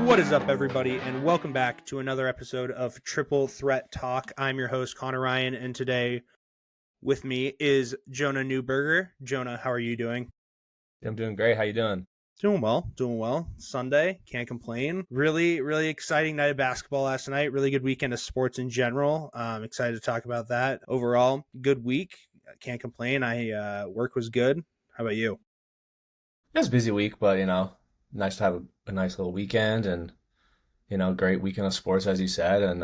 What is up, everybody, and welcome back to another episode of Triple Threat Talk. I'm your host, Connor Ryan, and today with me is Jonah Newberger. Jonah, how are you doing? I'm doing great. How you doing? Doing well. Sunday, can't complain. Really exciting night of basketball last night. Really good weekend of sports in general. Excited to talk about that. Overall, good week. Can't complain. Work was good. How about you? It was a busy week, but nice to have a nice little weekend and great weekend of sports as you said. And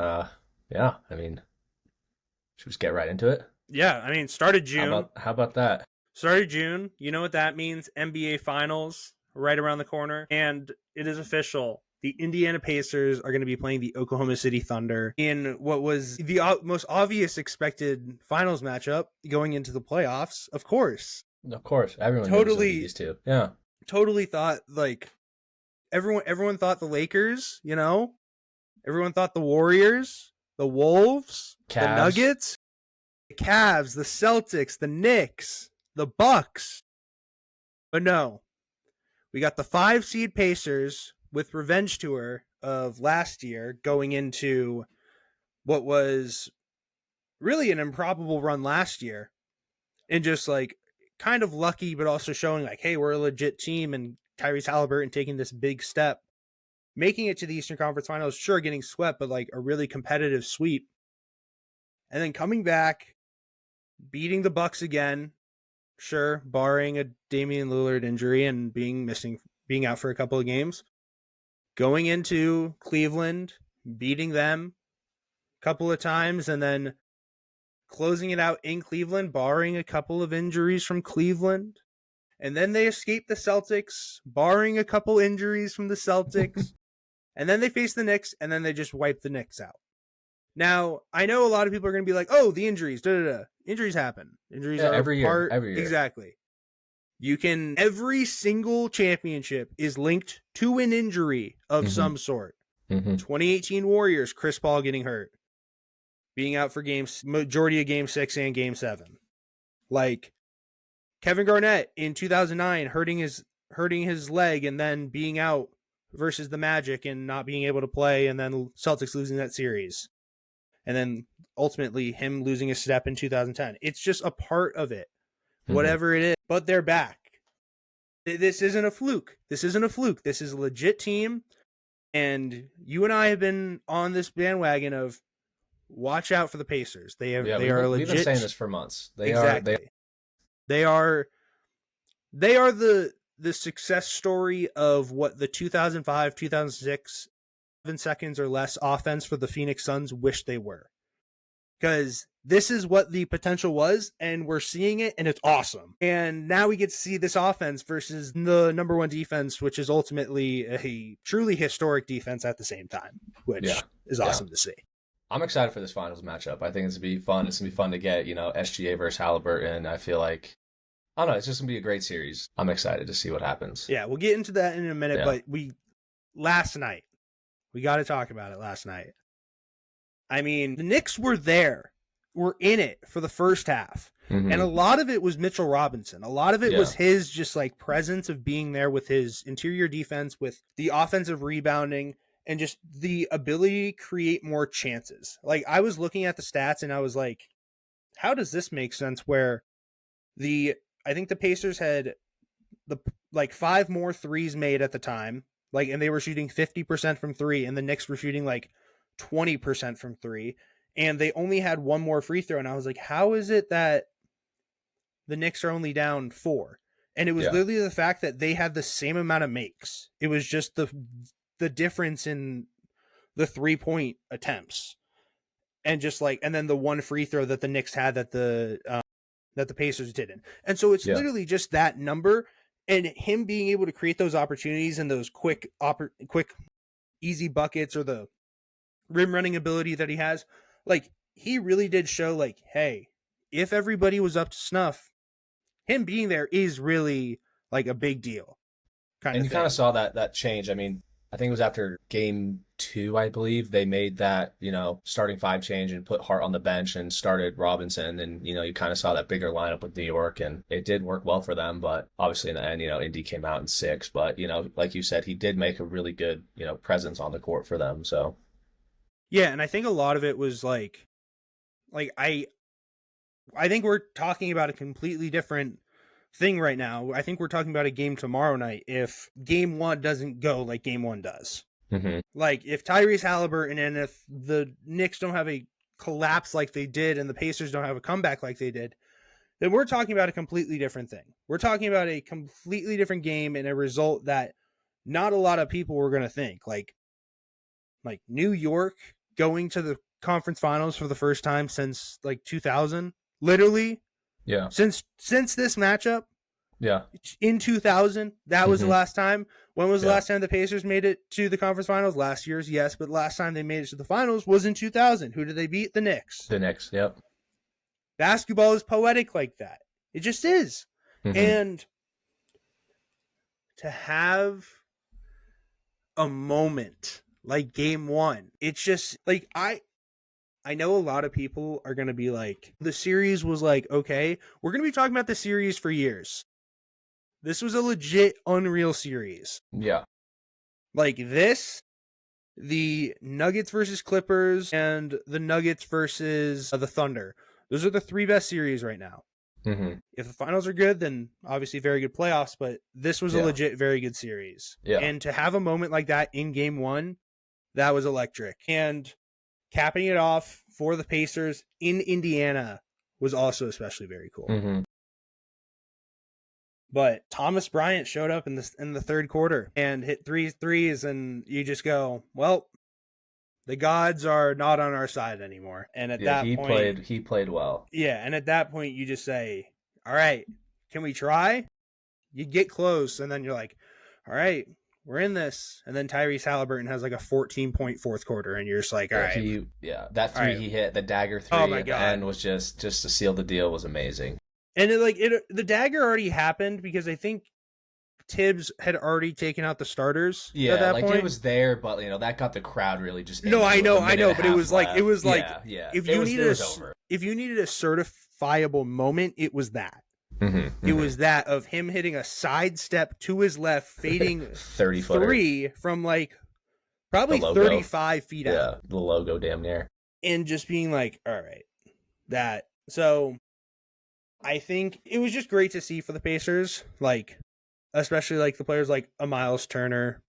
should we just get right into it? Yeah, started June. How about that? Started June. You know what that means? NBA Finals right around the corner. And it is official. The Indiana Pacers are going to be playing the Oklahoma City Thunder in what was the most obvious expected finals matchup going into the playoffs. Of course, everyone knows these two. Yeah, totally thought like everyone thought the Lakers. Everyone thought the Warriors, the Wolves, Cavs. The Nuggets, the Cavs, the Celtics, the Knicks, the Bucks. But no, we got the 5 seed Pacers with revenge tour of last year going into what was really an improbable run last year, and just like kind of lucky, but also showing like, hey, we're a legit team, and Tyrese Halliburton taking this big step, making it to the Eastern Conference Finals, sure, getting swept, but like a really competitive sweep. And then coming back, beating the Bucks again, sure, barring a Damian Lillard injury and being out for a couple of games. Going into Cleveland, beating them a couple of times, and then closing it out in Cleveland, barring a couple of injuries from Cleveland. And then they escape the Celtics, barring a couple injuries from the Celtics. And then they face the Knicks, and then they just wipe the Knicks out. Now, I know a lot of people are going to be like, oh, the injuries, Injuries happen. Injuries are every year. Exactly. Every single championship is linked to an injury of some sort. 2018 Warriors, Chris Paul getting hurt, being out for majority of Game 6 and Game 7. Like Kevin Garnett in 2009 hurting his leg and then being out versus the Magic and not being able to play, and then Celtics losing that series. And then ultimately him losing a step in 2010. It's just a part of it. Whatever it is, but they're back. This isn't a fluke. This is a legit team. And you and I have been on this bandwagon of watch out for the Pacers. They are legit. We've been saying this for months. They are the success story of what the 2005, 2006 7 seconds or less offense for the Phoenix Suns wish they were. Because this is what the potential was, and we're seeing it, and it's awesome. And now we get to see this offense versus the number one defense, which is ultimately a truly historic defense at the same time, which is awesome to see. I'm excited for this finals matchup. I think it's going to be fun. It's going to be fun to get, SGA versus Halliburton. I feel like, I don't know, it's just going to be a great series. I'm excited to see what happens. Yeah, we'll get into that in a minute, but last night, we got to talk about it last night. The Knicks were in it for the first half. And a lot of it was Mitchell Robinson. A lot of it was his just like presence of being there with his interior defense, with the offensive rebounding, and just the ability to create more chances. Like, I was looking at the stats and I was like, how does this make sense? Where I think the Pacers had 5 more threes made at the time, and they were shooting 50% from 3, and the Knicks were shooting 20% from 3, and they only had 1 more free throw. And I was like, how is it that the Knicks are only down 4? And it was literally the fact that they had the same amount of makes. It was just the difference in the 3-point attempts, and and then the 1 free throw that the Knicks had that the Pacers didn't. And so it's literally just that number, and him being able to create those opportunities and those quick easy buckets, or the rim running ability that he has. He really did show hey, if everybody was up to snuff, him being there is really a big deal. And you kind of saw that change. I think it was after game 2, I believe, they made that, starting five change and put Hart on the bench and started Robinson. And, you kind of saw that bigger lineup with New York, and it did work well for them. But obviously in the end, Indy came out in 6. But, like you said, he did make a really good, presence on the court for them. So. Yeah, and I think a lot of it was like I think we're talking about a completely different thing right now. I think we're talking about a game tomorrow night if game 1 doesn't go like game 1 does. Mm-hmm. Like if Tyrese Halliburton and if the Knicks don't have a collapse like they did and the Pacers don't have a comeback like they did, then we're talking about a completely different thing. We're talking about a completely different game and a result that not a lot of people were going to think. Like New York going to the conference finals for the first time since like 2000, literally. Yeah. Since this matchup, yeah, in 2000, that was the last time. When was the last time the Pacers made it to the conference finals? Last year's, yes, but last time they made it to the finals was in 2000. Who did they beat? The Knicks. The Knicks, yep. Basketball is poetic like that. It just is. And to have a moment like game 1, it's just like I know a lot of people are going to be like, the series was like, okay, we're going to be talking about the series for years. This was a legit unreal series. Yeah. Like this, the Nuggets versus Clippers and the Nuggets versus the Thunder. Those are the 3 best series right now. If the finals are good, then obviously very good playoffs, but this was a legit very good series. Yeah. And to have a moment like that in game 1, that was electric. And capping it off for the Pacers in Indiana was also especially very cool. But Thomas Bryant showed up in the third quarter and hit 3 threes, and you just go, well, the gods are not on our side anymore. And at that point, he played well. Yeah, and at that point, you just say, all right, can we try? You get close, and then you're like, all right, we're in this. And then Tyrese Halliburton has like a 14-point fourth quarter, and you're just like, all right. That three he hit, the dagger 3 at the end was just to seal the deal was amazing. And the dagger already happened because I think Tibbs had already taken out the starters. Yeah, at that point. It was there, but that got the crowd really just. No, I know, but it was like yeah. If you needed a certifiable moment, it was that. It was that of him hitting a sidestep to his left, fading 30-footer from like probably 35 feet out. Yeah, the logo damn near. And just being like, all right, that. So I think it was just great to see for the Pacers, like, especially like the players like a Miles Turner,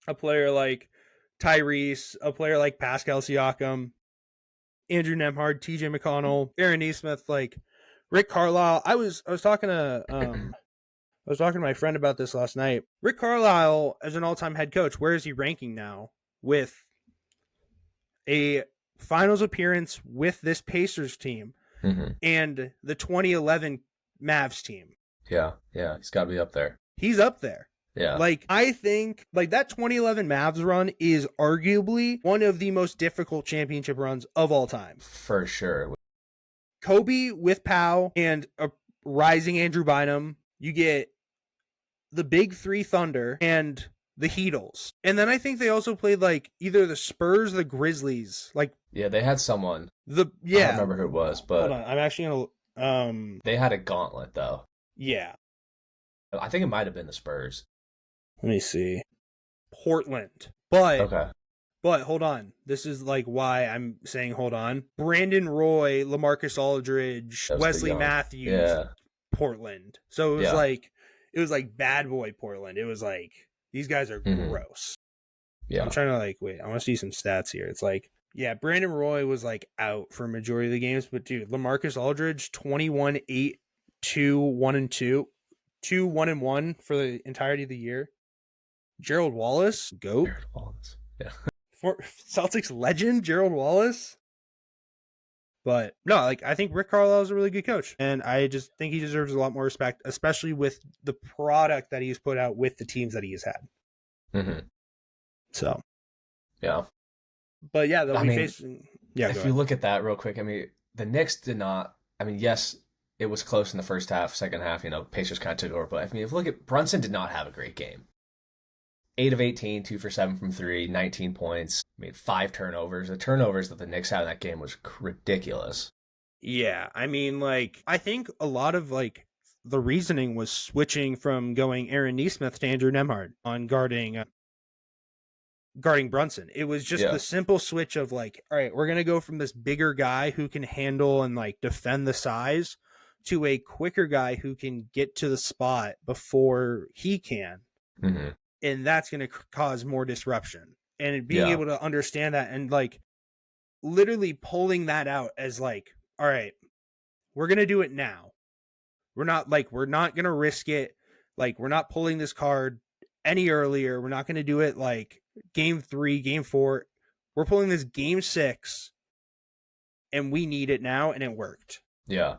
a player like Tyrese, a player like Pascal Siakam, Andrew Nembhard, TJ McConnell, Aaron Nesmith, like Rick Carlisle. I was talking to my friend about this last night. Rick Carlisle, as an all-time head coach, where is he ranking now with a finals appearance with this Pacers team and the 2011 Mavs team? Yeah, he's got to be up there. He's up there. Yeah. Like, I think, like, that 2011 Mavs run is arguably one of the most difficult championship runs of all time. For sure. Kobe with Powell and a rising Andrew Bynum. You get the Big 3 Thunder and the Heatles. And then I think they also played, like, either the Spurs or the Grizzlies. Like, yeah, they had someone. I don't remember who it was, but... Hold on, I'm actually going to... They had a gauntlet, though. Yeah. I think it might have been the Spurs. Let me see. Portland. But okay. But hold on. This is like why I'm saying hold on. Brandon Roy, LaMarcus Aldridge, Wesley Matthews, Portland. So it was like bad boy Portland. It was like these guys are gross. Yeah. I'm trying to I want to see some stats here. It's like, yeah, Brandon Roy was like out for a majority of the games, but dude, LaMarcus Aldridge 21, 8, 2, 1 and 2, 2, 1 and 1 for the entirety of the year. Gerald Wallace, GOAT. Gerald Wallace. Yeah. For Celtics legend Gerald Wallace. But no, like I think Rick Carlisle is a really good coach, and I just think he deserves a lot more respect, especially with the product that he's put out with the teams that he has had. So, yeah. But yeah, they'll be facing. Yeah, if you look at that real quick, I mean, the Knicks did not. I mean, yes, it was close in the first half, second half. Pacers kind of took over, but I mean, if you look at Brunson, did not have a great game. 8 of 18, 2 for 7 from 3, 19 points, made 5 turnovers. The turnovers that the Knicks had in that game was ridiculous. Yeah, I mean, like, I think a lot of, like, the reasoning was switching from going Aaron Nesmith to Andrew Nembhard on guarding Brunson. It was just the simple switch of, like, all right, we're going to go from this bigger guy who can handle and, like, defend the size to a quicker guy who can get to the spot before he can. Mm-hmm. And that's going to cause more disruption. And being able to understand that and, like, literally pulling that out as, like, all right, we're going to do it now. We're not going to risk it. Like, we're not pulling this card any earlier. We're not going to do it like game 3, game 4. We're pulling this game 6 and we need it now. And it worked. Yeah.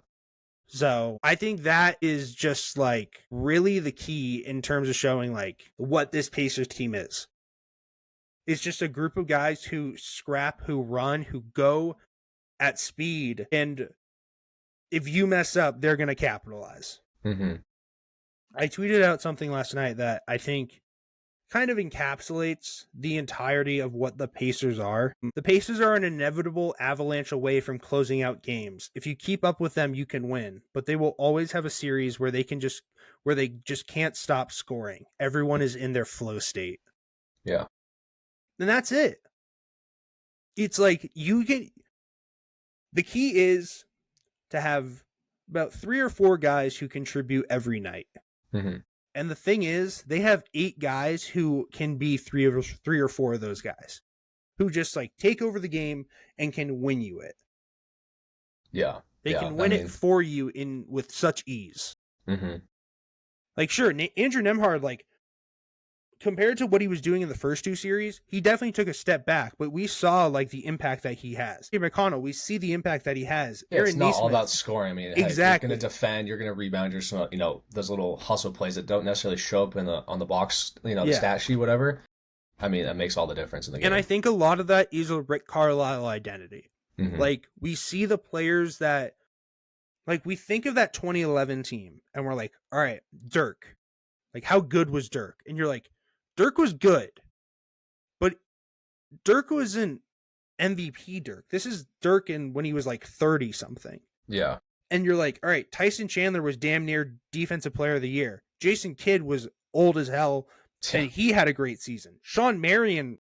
So I think that is just like really the key in terms of showing like what this Pacers team is. It's just a group of guys who scrap, who run, who go at speed. And if you mess up, they're going to capitalize. Mm-hmm. I tweeted out something last night that I think kind of encapsulates the entirety of what the Pacers are. The Pacers are an inevitable avalanche away from closing out games. If you keep up with them, you can win, but they will always have a series where they just can't stop scoring. Everyone is in their flow state. Yeah. And that's it. It's like the key is to have about 3 or 4 guys who contribute every night. Mm-hmm. And the thing is, they have 8 guys who can be 3 or 4 of those guys who just like take over the game and can win you it. Yeah. They can win it for you with such ease. Mm-hmm. Like, sure, Andrew Nembhard, like, compared to what he was doing in the first 2 series, he definitely took a step back, but we saw like the impact that he has. Hey, McConnell, we see the impact that he has. Yeah, it's not all about scoring. I mean, exactly. You're going to defend, you're going to rebound, those little hustle plays that don't necessarily show up on the box, the stat sheet, whatever. I mean, that makes all the difference in the game. And I think a lot of that is a Rick Carlisle identity. Mm-hmm. Like, we see the players that, like, we think of that 2011 team, and we're like, all right, Dirk. Like, how good was Dirk? And you're like, Dirk was good, but Dirk wasn't MVP Dirk. This is Dirk when he was like 30 something. Yeah. And you're like, all right, Tyson Chandler was damn near defensive player of the year. Jason Kidd was old as hell and he had a great season. Sean Marion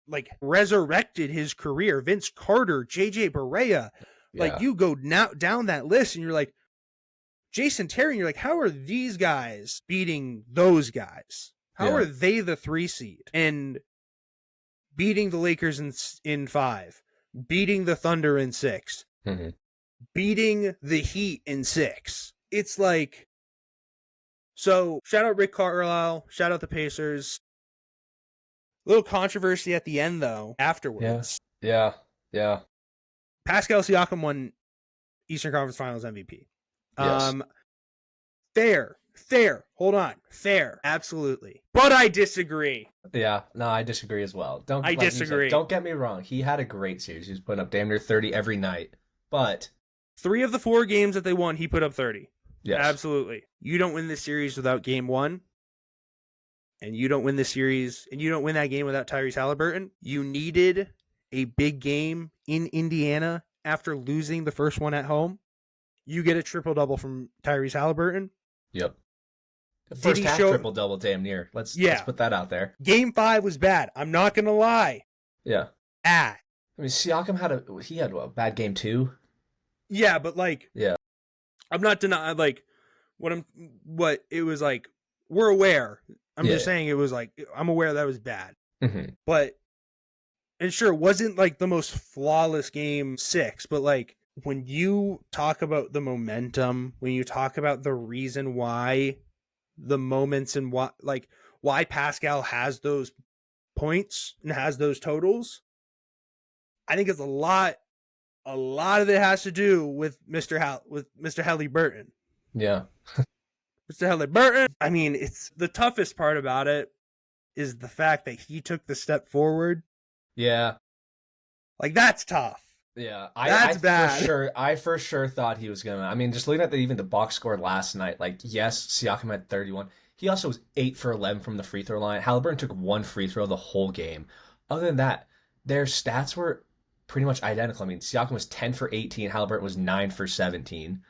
like resurrected his career. Vince Carter, JJ Barea. Like, you go down that list and you're like, Jason Terry, and you're like, how are these guys beating those guys? How are they the 3 seed and beating the Lakers in 5, beating the Thunder in 6, mm-hmm. beating the Heat in 6? It's like, so shout out Rick Carlisle, shout out the Pacers. A little controversy at the end though, afterwards. Yeah. Pascal Siakam won Eastern Conference Finals MVP. Yes. Fair. Hold on. Fair. Absolutely. But I disagree. Yeah. No, I disagree as well. I disagree. Don't get me wrong. He had a great series. He was putting up damn near 30 every night. But 3 of the 4 games that they won, he put up 30. Yes. Absolutely. You don't win this series without game 1. And you don't win this series, and you don't win that game without Tyrese Haliburton. You needed a big game in Indiana after losing the first one at home. You get a triple-double from Tyrese Haliburton. Yep. The first half triple-double damn near. Let's put that out there. Game 5 was bad. I'm not going to lie. Yeah. I mean, Siakam had a bad game too. Yeah, but like, yeah, I'm not denying like what it was like. We're aware. I'm just saying it was like, I'm aware that was bad. Mm-hmm. But, and sure, it wasn't like the most flawless game 6, but like, when you talk about the momentum, when you talk about the reason why the moments and why Pascal has those points and has those totals, I think it's a lot of it has to do with Mr. Haliburton. Yeah. Mr. Haliburton. I mean, it's the toughest part about it is the fact that he took the step forward. Yeah. Like, that's tough. Yeah, That's bad. I for sure thought he was gonna. I mean, just looking at even the box score last night, like yes, Siakam had 31. He also was 8 for 11 from the free throw line. Halliburton took one free throw the whole game. Other than that, their stats were pretty much identical. I mean, Siakam was 10 for 18. Halliburton was 9 for 17.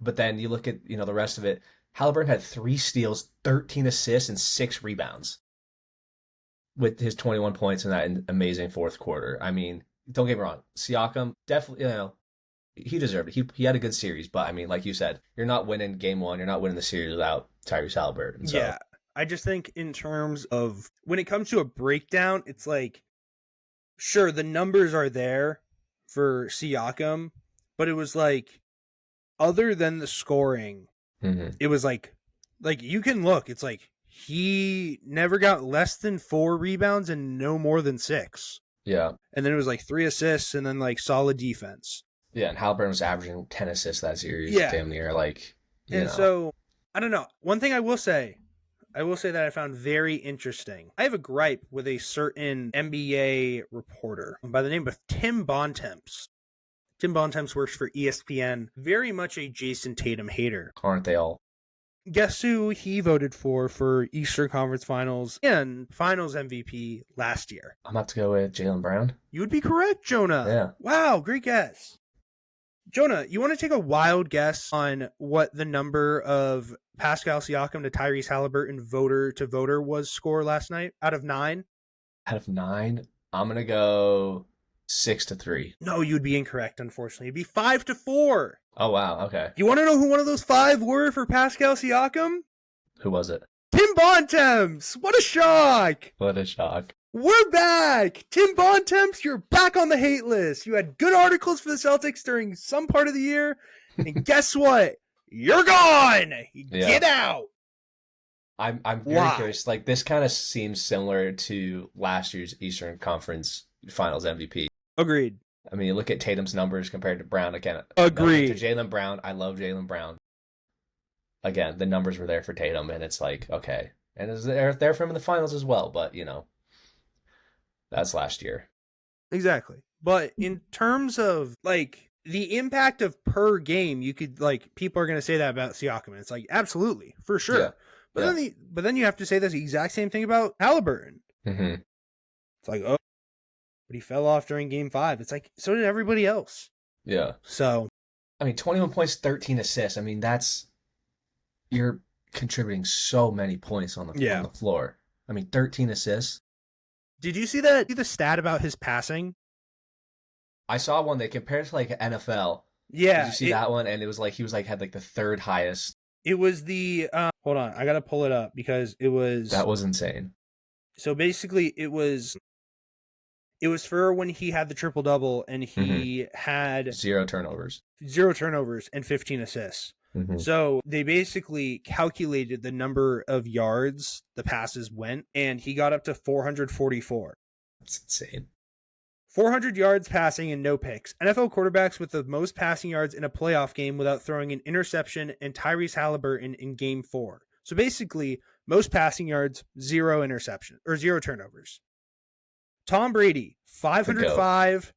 But then you look at the rest of it. Halliburton had 3 steals, 13 assists, and 6 rebounds with his 21 points in that amazing fourth quarter. I mean, don't get me wrong, Siakam definitely, he deserved it. He had a good series, but I mean, like you said, you're not winning game one, you're not winning the series without Tyrese Halliburton. So. Yeah, I just think in terms of when it comes to a breakdown, it's like, sure, the numbers are there for Siakam, but it was like, other than the scoring, it was like you can look, it's like he never got less than 4 rebounds and no more than 6. Yeah. And then it was like 3 assists and then like solid defense. Yeah, and Halliburton was averaging 10 assists that series, damn near. So, I don't know. One thing I will say that I found very interesting. I have a gripe with a certain NBA reporter by the name of Tim Bontemps. Tim Bontemps works for ESPN. Very much a Jason Tatum hater. Aren't they all? Guess who he voted for Eastern Conference Finals and Finals MVP last year? I'm about to go with Jaylen Brown. You would be correct, Jonah. Yeah. Wow, great guess. Jonah, you want to take a wild guess on what the number of Pascal Siakam to Tyrese Halliburton voter to voter was score last night out of 9? Out of 9, I'm going to go 6-3. No, you'd be incorrect, unfortunately. It'd be 5-4. Oh, wow. Okay. You want to know who one of those 5 were for Pascal Siakam? Who was it? Tim Bontemps. What a shock. What a shock. We're back. Tim Bontemps, you're back on the hate list. You had good articles for the Celtics during some part of the year. And guess what? You're gone. Get out. I'm very curious. Like, this kind of seems similar to last year's Eastern Conference Finals MVP. Agreed. I mean, look at Tatum's numbers compared to Brown. Again, agreed. To Jaylen Brown, I love Jaylen Brown. Again, the numbers were there for Tatum, and it's like, okay. And they're there for him in the finals as well, but, that's last year. Exactly. But in terms of, like, the impact of per game, you could, like, people are going to say that about Siakam. And it's like, absolutely, for sure. Yeah. But then you have to say the exact same thing about Halliburton. Mm-hmm. It's like, oh, but he fell off during game 5. It's like, so did everybody else. Yeah. So. I mean, 21 points, 13 assists. I mean, you're contributing so many points on the floor. I mean, 13 assists. Did you see the stat about his passing? I saw one they compared to like NFL. Yeah. Did you see that one? And it was like, had like the 3rd highest. It was the, hold on, I got to pull it up because it was. That was insane. So basically it was for when he had the triple-double and he had 0 turnovers and 15 assists. Mm-hmm. So they basically calculated the number of yards the passes went, and he got up to 444. That's insane. 400 yards passing and no picks. NFL quarterbacks with the most passing yards in a playoff game without throwing an interception, and Tyrese Halliburton in game 4. So basically, most passing yards, 0 interception or 0 turnovers. Tom Brady, 505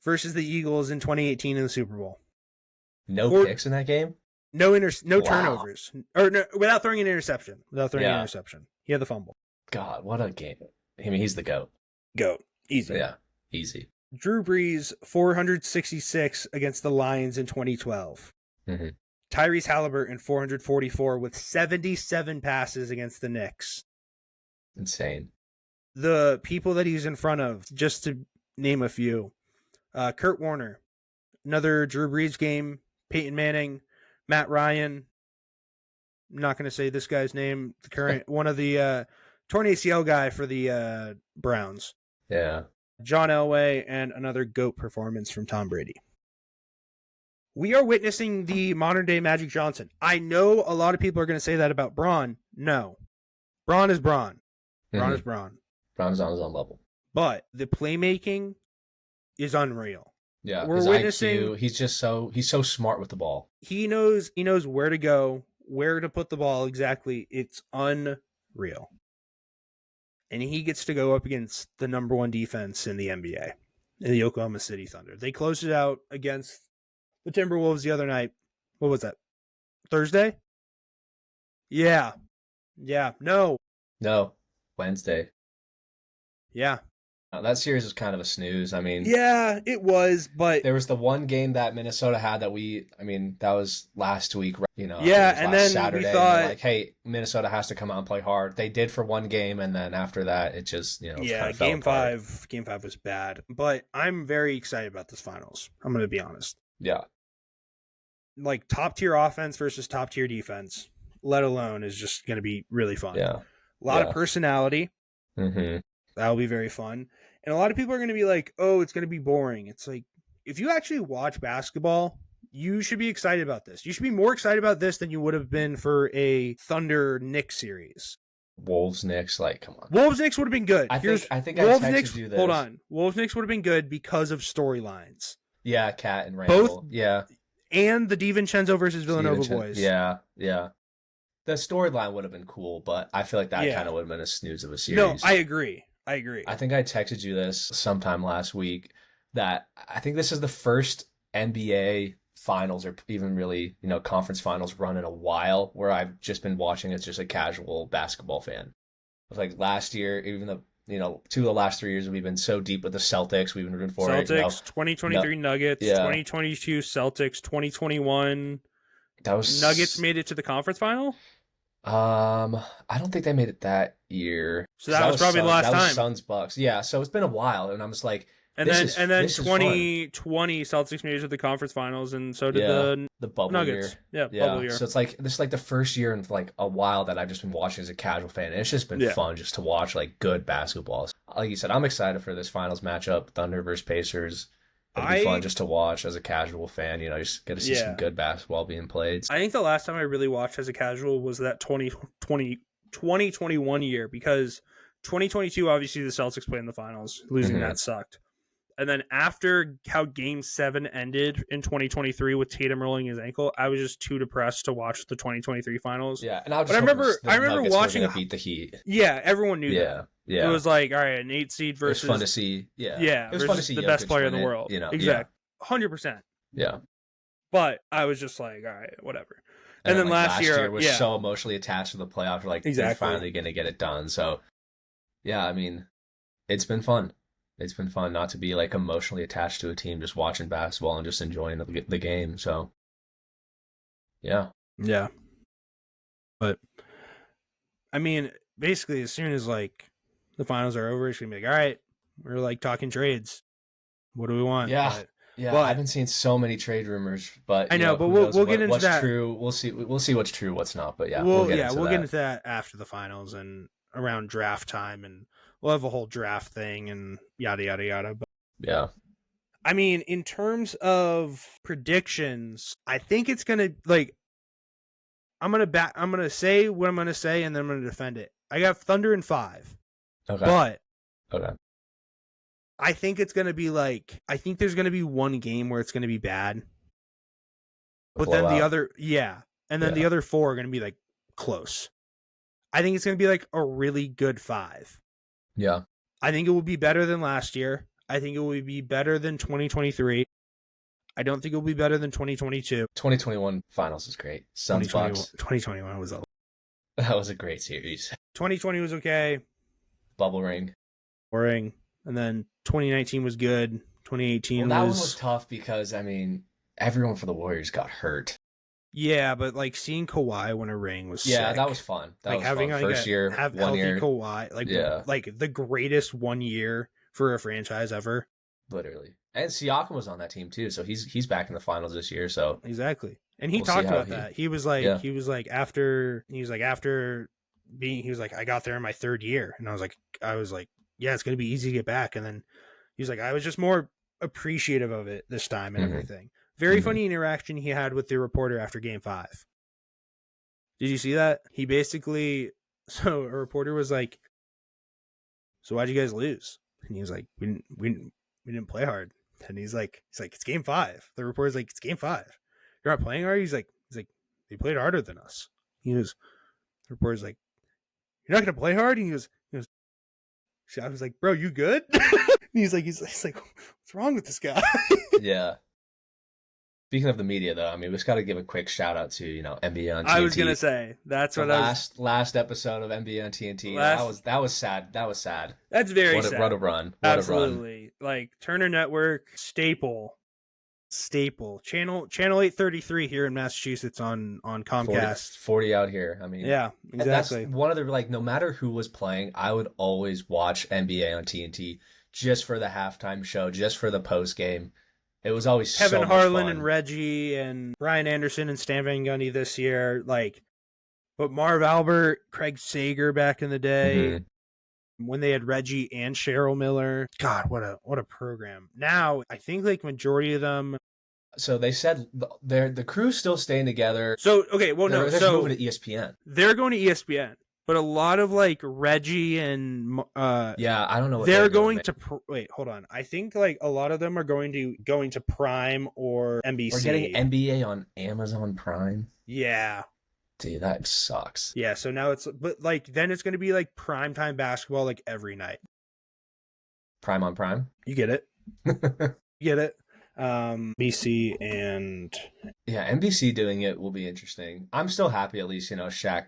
versus the Eagles in 2018 in the Super Bowl. No picks in that game? No turnovers. Or no, without throwing an interception. He had the fumble. God, what a game. I mean, he's the GOAT. GOAT. Easy. Yeah, easy. Drew Brees, 466 against the Lions in 2012. Mm-hmm. Tyrese Halliburton, 444 with 77 passes against the Knicks. Insane. The people that he's in front of, just to name a few. Kurt Warner, another Drew Brees game. Peyton Manning, Matt Ryan. I'm not going to say this guy's name. The current one of the torn ACL guy for the Browns. Yeah. John Elway, and another GOAT performance from Tom Brady. We are witnessing the modern day Magic Johnson. I know a lot of people are going to say that about Braun. No. Braun is Braun. Braun is Braun. Braun's on his own level. But the playmaking is unreal. Yeah, we're witnessing. IQ, he's so smart with the ball. He knows where to go, where to put the ball exactly. It's unreal. And he gets to go up against the number 1 defense in the NBA. and the Oklahoma City Thunder. They closed it out against the Timberwolves the other night. What was that? Thursday? Yeah. No, Wednesday. Yeah. That series was kind of a snooze. I mean, yeah, it was, but there was the one game that Minnesota had that that was last week, yeah, and then Saturday. We thought, like, hey, Minnesota has to come out and play hard. They did for one game, and then after that, it just, yeah, kind of game five was bad, but I'm very excited about this finals. I'm going to be honest. Yeah. Like top tier offense versus top tier defense, let alone is just going to be really fun. Yeah. A lot of personality. Mm-hmm. That'll be very fun. And a lot of people are going to be like, oh, it's going to be boring. It's like, if you actually watch basketball, you should be excited about this. You should be more excited about this than you would have been for a Thunder-Knicks series. Wolves-Knicks, like, come on. Wolves-Knicks would have been good. I think I texted you this. Hold on. Wolves-Knicks would have been good because of storylines. Yeah, Cat and Randall. Both, yeah. And the DiVincenzo versus Villanova boys. Yeah. The storyline would have been cool, but I feel like that kind of would have been a snooze of a series. No, I agree. I think I texted you this sometime last week that I think this is the first NBA finals or even really, conference finals run in a while where I've just been watching as just a casual basketball fan. Like last year, even though, 2 of the last 3 years we've been so deep with the Celtics, we've been rooting for Celtics, 2023 Nuggets, 2022 Celtics, 2021 Nuggets made it to the conference final? I don't think they made it that year. So that was probably the last time. That was Suns Bucks. Yeah, so it's been a while, and I'm just like, and then 2020 Celtics made it to the conference finals, and so did the bubble Nuggets. Year. Bubble year. So it's like this is like the first year in like a while that I've just been watching as a casual fan, and it's just been fun just to watch like good basketball. Like you said, I'm excited for this finals matchup, Thunder versus Pacers. It'll be fun just to watch as a casual fan. Just get to see some good basketball being played. I think the last time I really watched as a casual was that 2021 year, because 2022, obviously, the Celtics played in the finals. Losing that sucked. And then after how Game 7 ended in 2023 with Tatum rolling his ankle, I was just too depressed to watch the 2023 finals. Yeah, and I remember watching beat the Heat. Yeah, everyone knew that. Yeah. It was like, all right, an 8 seed versus. It was fun to see. Yeah. It was fun to see the best player in the world. Exactly. 100%. Yeah. But I was just like, all right, whatever. And then last year was so emotionally attached to the playoffs. We're like, they're finally going to get it done. So, yeah, I mean, it's been fun. It's been fun not to be like emotionally attached to a team, just watching basketball and just enjoying the game. So, yeah. Yeah. But, I mean, basically, as soon as like the finals are over, it's going to be like, all right, we're like talking trades. What do we want? Yeah. But I've been seeing so many trade rumors, but I know, but we'll get into that. True. We'll see what's true, what's not. But yeah, we'll get into that after the finals and around draft time, and we'll have a whole draft thing and yada yada yada. But yeah, I mean, in terms of predictions, I think it's gonna like I'm gonna say what I'm gonna say, and then I'm gonna defend it. I got Thunder in 5. Okay. But okay. I think it's going to be like, I think there's going to be one game where it's going to be bad. But then the other, and then the other 4 are going to be like close. I think it's going to be like a really good 5. Yeah. I think it will be better than last year. I think it will be better than 2023. I don't think it will be better than 2022. 2021 finals is great. Suns Bucks. 2021 was that was a great series. 2020 was okay. Bubble ring. Boring. And then 2019 was good. 2018 that one was tough because, I mean, everyone for the Warriors got hurt. Yeah, but like seeing Kawhi win a ring was sick. That was fun. That was having fun. First year, have 1 healthy year. Kawhi, like the greatest 1 year for a franchise ever. Literally. And Siakam was on that team too, so he's back in the finals this year. So exactly. And he talked about that. He was like, after I got there in my 3rd year, and I was like, yeah, it's going to be easy to get back. And then he was like, I was just more appreciative of it this time and everything. Very funny interaction he had with the reporter after Game 5. Did you see that? He basically, so a reporter was like, so why'd you guys lose? And he was like, we didn't play hard. And he's like, it's Game 5. The reporter's like, it's Game 5. You're not playing hard? He's like, they played harder than us. The reporter's like, you're not going to play hard? And he goes, So I was like, bro, you good? And he's like, what's wrong with this guy? Yeah. Speaking of the media, though, I mean, we just got to give a quick shout out to, NBA on TNT. I was gonna say that's what last episode of NBA on TNT. That was sad. That was sad. That's very sad. What a run. Absolutely. Like Turner Network staple. Channel 833 here in Massachusetts on Comcast. 40 out here. I mean, yeah, exactly. That's one of the, like, no matter who was playing, I would always watch NBA on TNT just for the halftime show, just for the post game. It was always Kevin so Harlan much fun. And Reggie and Brian Anderson and Stan Van Gundy this year. Like, but Marv Albert, Craig Sager back in the day, when they had Reggie and Cheryl Miller. God, what a program. Now, I think like majority of them. So they said the crew's still staying together. So, okay, well, no. They're moving to ESPN. They're going to ESPN. But a lot of like Reggie and yeah, I don't know what they're going to wait, hold on. I think like a lot of them are going to Prime or NBC. We're getting NBA on Amazon Prime. Yeah. Dude, that sucks. Yeah, so now but like then it's going to be like primetime basketball like every night. Prime on Prime? You get it. You get it. BC and NBC doing it will be interesting. I'm still happy at least, Shaq,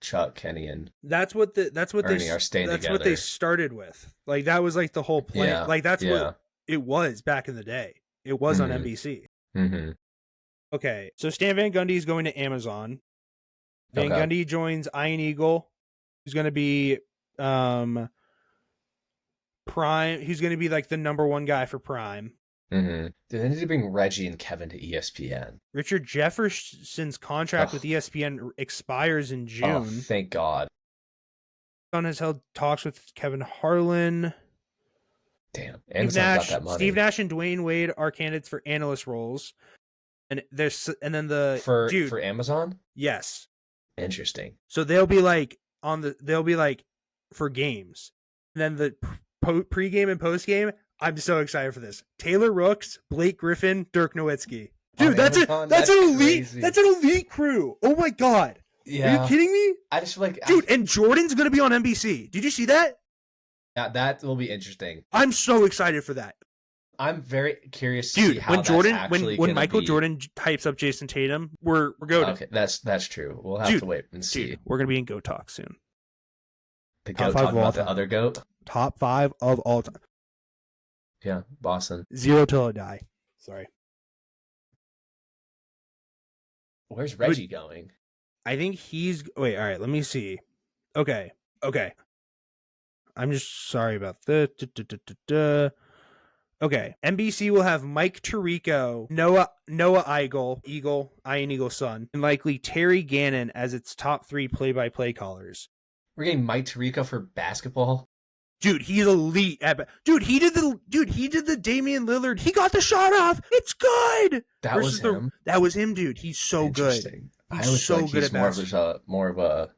Chuck, Kenny, and that's what Ernie are staying that's together. what they started with. Like that was like the whole plan. Yeah, like that's what it was back in the day. It was on NBC. Mm-hmm. Okay, so Stan Van Gundy is going to Amazon. Van Gundy joins Iron Eagle. Who's going to be Prime. He's going to be like the number one guy for Prime. Mm-hmm. They need to bring Reggie and Kevin to ESPN. Richard Jefferson's contract with ESPN expires in June. Oh, thank God. Son has held talks with Kevin Harlan. Damn, Amazon got that money. Steve Nash and Dwayne Wade are candidates for analyst roles, and for Amazon. Yes, interesting. So they'll be like for games, and then the pregame and postgame. I'm so excited for this. Taylor Rooks, Blake Griffin, Dirk Nowitzki. Dude, that's an elite. That's an elite crew. Oh my God. Yeah. Are you kidding me? I just feel like, dude, and Jordan's gonna be on NBC. Did you see that? Yeah, that will be interesting. I'm so excited for that. I'm very curious to see how when Michael Jordan types up Jason Tatum, we're going. Okay, that's true. We'll have to wait and see. Dude, we're gonna be in GOAT Talk soon. The GOAT talk about the other GOAT. Top 5 of all time. Yeah, Boston. 0 till I die. Sorry. Where's Reggie going? I think he's... Wait, all right, let me see. Okay. I'm just sorry about the... Okay. NBC will have Mike Tirico, Noah Iron Eagle's son, and likely Terry Gannon as its top 3 play-by-play callers. We're getting Mike Tirico for basketball? Dude, he's elite at he did the Damian Lillard. He got the shot off. It's good. That was him. That was him, dude. He's so good. I was so good at basketball. More of a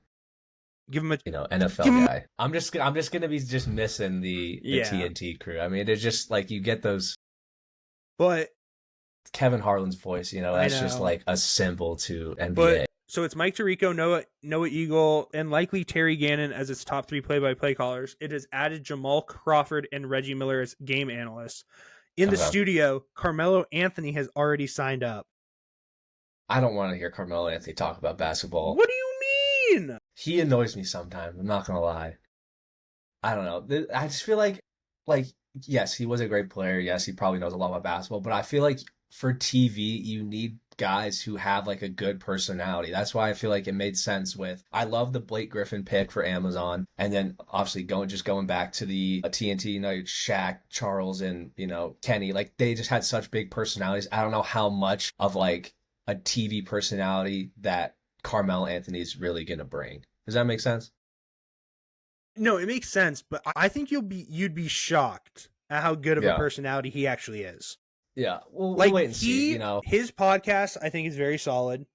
give him a NFL guy. I'm just gonna be missing the TNT crew. I mean, it's just like you get those. But Kevin Harlan's voice, that's just like a symbol to NBA. So it's Mike Tirico, Noah Eagle, and likely Terry Gannon as its top 3 play-by-play callers. It has added Jamal Crawford and Reggie Miller as game analysts. In the studio, Carmelo Anthony has already signed up. I don't want to hear Carmelo Anthony talk about basketball. What do you mean? He annoys me sometimes. I'm not going to lie. I don't know. I just feel like, yes, he was a great player. Yes, he probably knows a lot about basketball. But I feel like for TV, you need guys who have like a good personality. That's why I feel like it made sense I love the Blake Griffin pick for Amazon, and then obviously going back to the TNT, Shaq, Charles, and Kenny, like they just had such big personalities. I don't know how much of like a TV personality that Carmelo Anthony is really gonna bring. Does that make sense? No, it makes sense, but I think you'd be shocked at how good of a personality he actually is. Yeah, we'll wait and see. His podcast, I think, is very solid,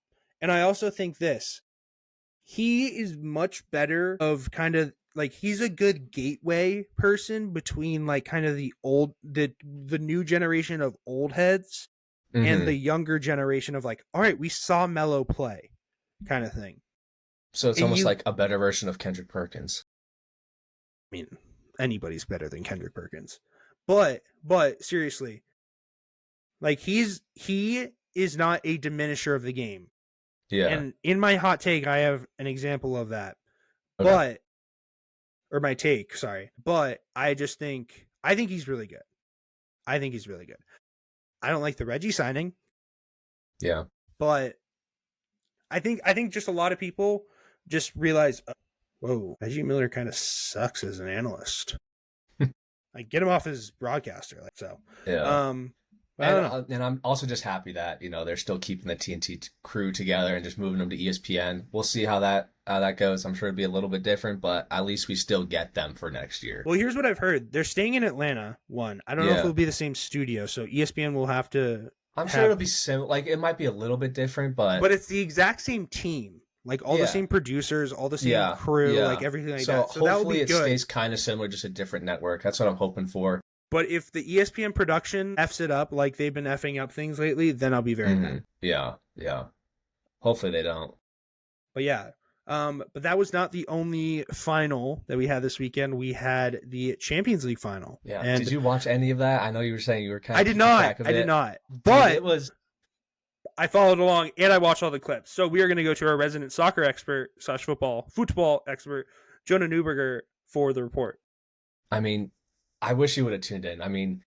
and I also think he is much better of kind of like he's a good gateway person between like kind of the new generation of old heads and the younger generation of like, all right, we saw Melo play, kind of thing. So it's almost like a better version of Kendrick Perkins. I mean, anybody's better than Kendrick Perkins. But seriously, like he is not a diminisher of the game. Yeah. And in my hot take, I have an example of that. Okay. But I think he's really good. I don't like the Reggie signing. Yeah. But I think just a lot of people just realize, whoa, Reggie Miller kind of sucks as an analyst. Like, get him off his broadcaster. Like, so. Yeah. And I'm also just happy that, they're still keeping the TNT crew together and just moving them to ESPN. We'll see how that goes. I'm sure it'll be a little bit different, but at least we still get them for next year. Well, here's what I've heard. They're staying in Atlanta, one. I don't know if it'll be the same studio, so ESPN will have to... I'm sure it'll be similar. Like, it might be a little bit different, but... But it's the exact same team. Like, all the same producers, all the same crew, like, everything like that. So that will be good. Hopefully it stays kind of similar, just a different network. That's what I'm hoping for. But if the ESPN production F's it up like they've been effing up things lately, then I'll be very mad. Yeah. Hopefully they don't. But yeah. But that was not the only final that we had this weekend. We had the Champions League final. Yeah. And did you watch any of that? I know you were saying you were kind of... I did not. But it was... I followed along and I watched all the clips. So we are going to go to our resident soccer expert / football expert, Jonah Newberger, for the report. I mean, I wish you would have tuned in. I mean,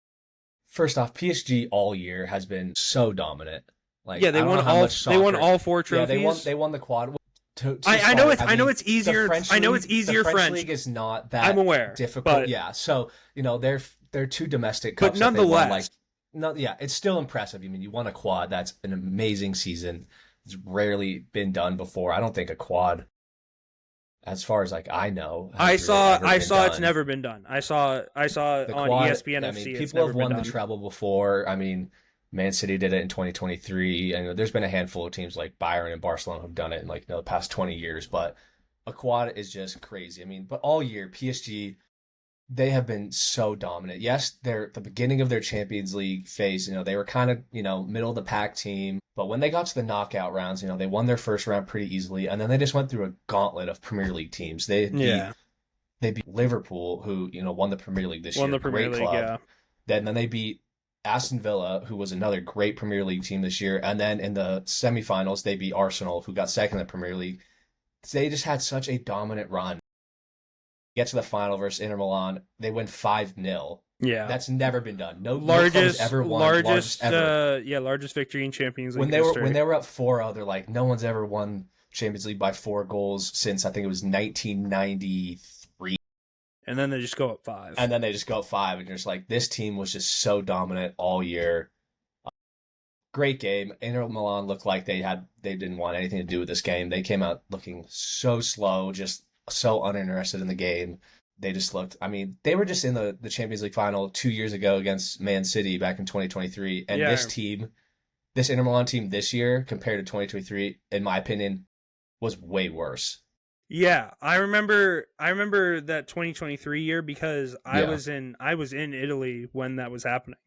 first off, PSG all year has been so dominant. Like, yeah, they won all 4 trophies. Yeah, they won the quad. I know it's easier. I know it's easier. The French league is not that I'm aware, difficult. But, yeah, so they're 2 domestic cups. But nonetheless, it's still impressive. I mean, you won a quad. That's an amazing season. It's rarely been done before. I don't think a quad, as far as like I know, I saw it's never been done. I saw on ESPN FC. People have won the treble before. I mean, Man City did it in 2023, and there's been a handful of teams like Bayern and Barcelona have done it in the past 20 years. But a quad is just crazy. I mean, but all year PSG, they have been so dominant. Yes, they're at the beginning of their Champions League phase. They were kind of, middle of the pack team. But when they got to the knockout rounds, they won their first round pretty easily. And then they just went through a gauntlet of Premier League teams. They beat Liverpool, who, won the Premier League this year. Won the Premier League, yeah. Then they beat Aston Villa, who was another great Premier League team this year. And then in the semifinals, they beat Arsenal, who got second in the Premier League. They just had such a dominant run. Get to the final versus Inter Milan, they win 5-0. Yeah, that's never been done. No largest victory in Champions League when they were up 4-0. They're like, no one's ever won Champions League by 4 goals since I think it was 1993. And then they just go up 5. And you're just like, this team was just so dominant all year. Great game. Inter Milan looked like they didn't want anything to do with this game. They came out looking so slow, just so uninterested in the game. They just looked, I mean, they were just in the Champions League final 2 years ago against Man City back in 2023. And this Inter Milan team this year compared to 2023, in my opinion, was way worse. Yeah, I remember that 2023 year because I was in Italy when that was happening.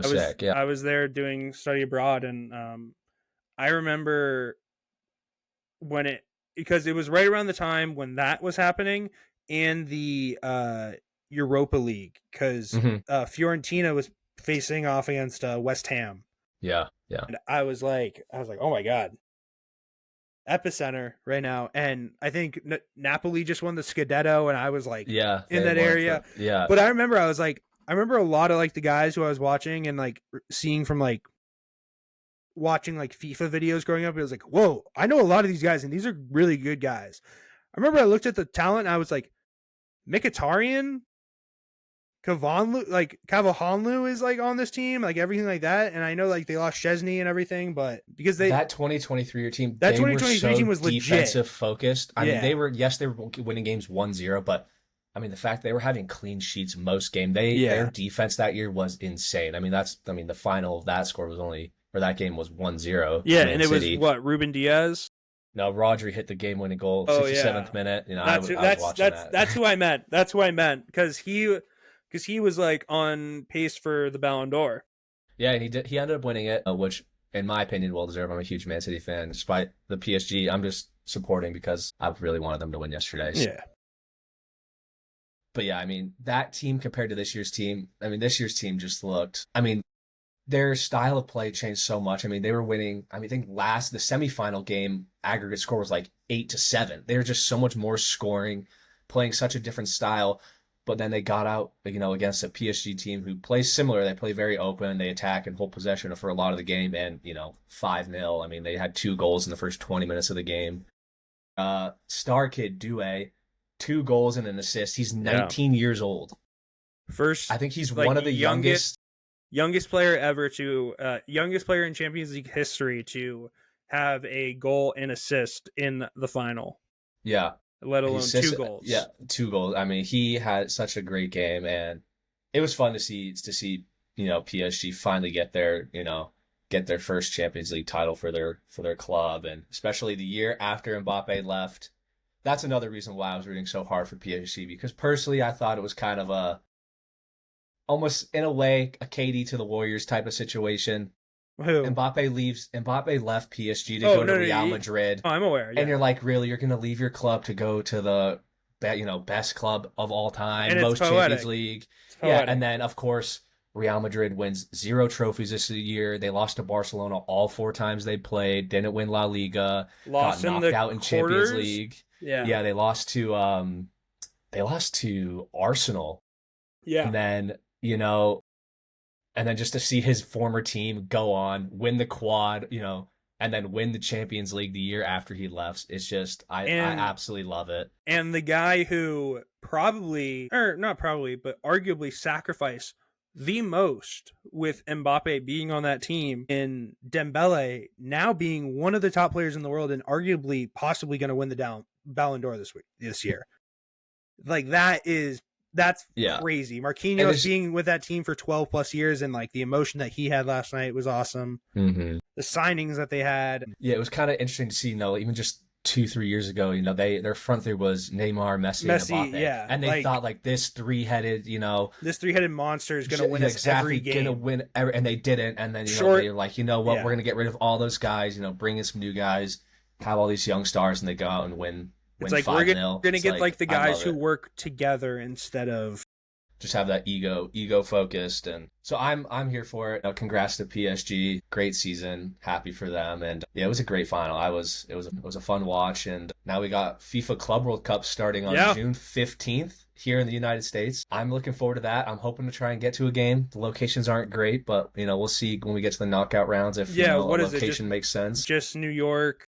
I was there doing study abroad, and I remember because it was right around the time when that was happening and the Europa League, because Fiorentina was facing off against West Ham. Yeah. And I was like, oh my god, epicenter right now. And I think Napoli just won the Scudetto, and I was like, in that area. But I remember a lot of like the guys who I was watching and like seeing from like watching like FIFA videos growing up. It was like, whoa, I know a lot of these guys, and these are really good guys. I remember I looked at the talent, and I was like, Mkhitaryan, Cavahanlu is like on this team, like everything like that. And I know like they lost Szczesny and everything, but because that 2023 team, that 2023 team was legit. Defensive focused. I mean, they were winning games 1-0, but I mean, the fact they were having clean sheets most game, their defense that year was insane. I mean, the final of that score that game was 1-0. Yeah, and it was what, Ruben Diaz? No, Rodri hit the game-winning goal, 67th minute. I was watching that. That's who I meant. That's who I meant because he was like on pace for the Ballon d'Or. Yeah, and he ended up winning it, which in my opinion well deserved. I'm a huge Man City fan. Despite the PSG, I'm just supporting because I really wanted them to win yesterday. Yeah. But yeah, I mean, that team compared to this year's team, I mean, this year's team just looked, I mean, their style of play changed so much. I mean, they were winning, I mean, I think the semifinal game aggregate score was like 8-7. They were just so much more scoring, playing such a different style. But then they got out, against a PSG team who plays similar. They play very open. They attack and hold possession for a lot of the game. And, 5-0. I mean, they had 2 goals in the first 20 minutes of the game. Star kid Due, 2 goals and an assist. He's 19 years old. I think he's one of the youngest player ever youngest player in Champions League history to have a goal and assist in the final. Yeah. Let alone 2 goals. Yeah, 2 goals. I mean, he had such a great game, and it was fun to see PSG finally get their first Champions League title for their club, and especially the year after Mbappe left. That's another reason why I was rooting so hard for PSG, because personally I thought it was kind of almost in a way a KD to the Warriors type of situation. Who? Mbappe left PSG to go to Real Madrid. Oh, I'm aware. Yeah. And you're like, really, you're going to leave your club to go to the best club of all time, and most Champions League. Yeah, and then of course Real Madrid wins 0 trophies this year. They lost to Barcelona all 4 times they played. Didn't win La Liga. Got knocked out in Champions League. Yeah, they lost to Arsenal. Yeah, and then and then just to see his former team go on, win the quad, and then win the Champions League the year after he left. It's just, I absolutely love it. And the guy who not probably, but arguably sacrificed the most with Mbappe being on that team, in Dembele now being one of the top players in the world and arguably possibly going to win the Ballon d'Or this year. Like that's crazy. Marquinhos being with that team for 12 plus years, and like the emotion that he had last night was awesome. Mm-hmm. The signings that they had. Yeah, it was kind of interesting to see, even just 2-3 years ago, their front three was Neymar, Messi, and Mbappe. Yeah. And they thought like this three-headed, this three-headed monster is going to win us every game. Gonna win and they didn't. And then, they were like, we're going to get rid of all those guys, bring in some new guys, have all these young stars, and they go out and win. It's like 5-0. We're going to get like the guys who work together instead of just have that ego focused. And so I'm here for it. Congrats to PSG. Great season. Happy for them. And yeah, it was a great final. It was a fun watch. And now we got FIFA Club World Cup starting on June 15th here in the United States. I'm looking forward to that. I'm hoping to try and get to a game. The locations aren't great, but we'll see when we get to the knockout rounds if a location makes sense. Just New York.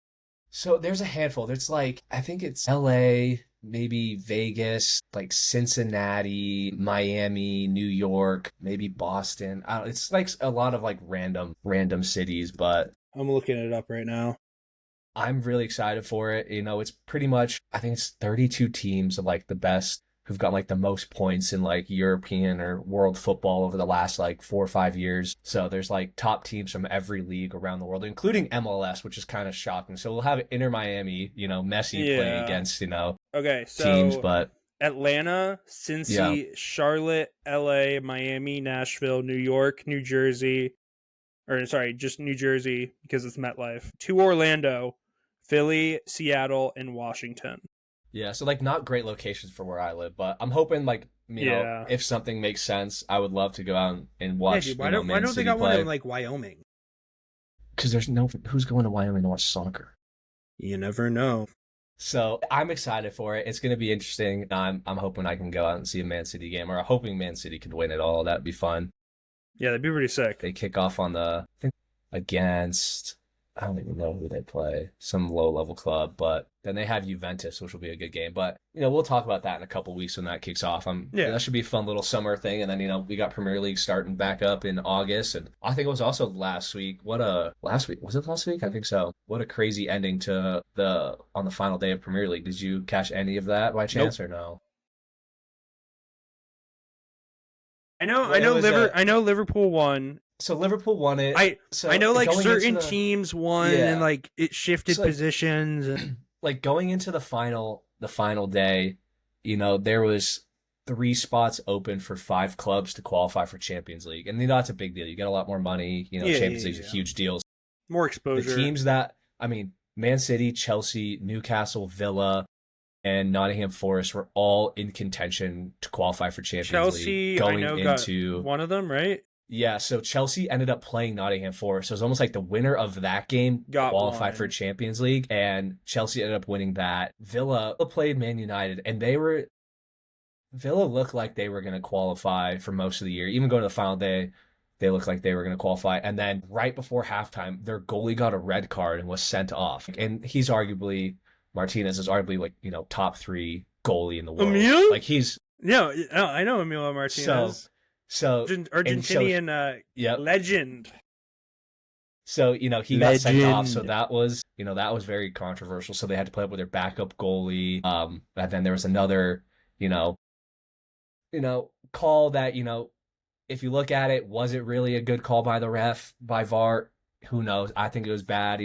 So there's a handful. There's I think it's LA, maybe Vegas, like Cincinnati, Miami, New York, maybe Boston. It's like a lot of like random cities, but I'm looking it up right now. I'm really excited for it. It's pretty much, I think it's 32 teams of like the best who've got like the most points in like European or world football over the last like 4 or 5 years. So there's like top teams from every league around the world, including MLS, which is kind of shocking. So we'll have Inter Miami, Messi playing against, teams, but Atlanta, Cincy, Charlotte, LA, Miami, Nashville, New York, New Jersey, just New Jersey because it's MetLife, 2 Orlando, Philly, Seattle, and Washington. Yeah, so like not great locations for where I live, but I'm hoping if something makes sense, I would love to go out and watch. Yeah, dude, why don't they got one in like Wyoming? Because who's going to Wyoming to watch soccer? You never know. So I'm excited for it. It's going to be interesting. I'm hoping I can go out and see a Man City game, or hoping Man City could win it all. That'd be fun. Yeah, that'd be pretty sick. They kick off against, I don't even know who they play, some low-level club, but then they have Juventus, which will be a good game. But, we'll talk about that in a couple weeks when that kicks off. That should be a fun little summer thing. And then, we got Premier League starting back up in August. And I think it was also last week. Was it last week? I think so. What a crazy ending on the final day of Premier League. Did you catch any of that by chance or no? I know Liverpool won. So Liverpool won it. I know like certain teams won and like it shifted positions and like going into the final day, there was 3 spots open for 5 clubs to qualify for Champions League. And that's a big deal. You get a lot more money, Champions League's a huge deal. More exposure. The teams Man City, Chelsea, Newcastle, Villa, and Nottingham Forest were all in contention to qualify for Champions League going into one of them, right? Yeah, so Chelsea ended up playing Nottingham Forest. So it was almost like the winner of that game qualified for Champions League, and Chelsea ended up winning that. Villa played Man United, and Villa looked like they were going to qualify for most of the year. Even going to the final day, they looked like they were going to qualify. And then right before halftime, their goalie got a red card and was sent off. And Martinez is arguably like, top 3 goalie in the world. Emil? Like he's... No, I know Emilio Martinez. So Argentinian legend. So, he got sent off. So that was very controversial. So they had to play up with their backup goalie. And then there was another, call that, if you look at it, was it really a good call by the ref, by VAR? Who knows? I think it was bad. The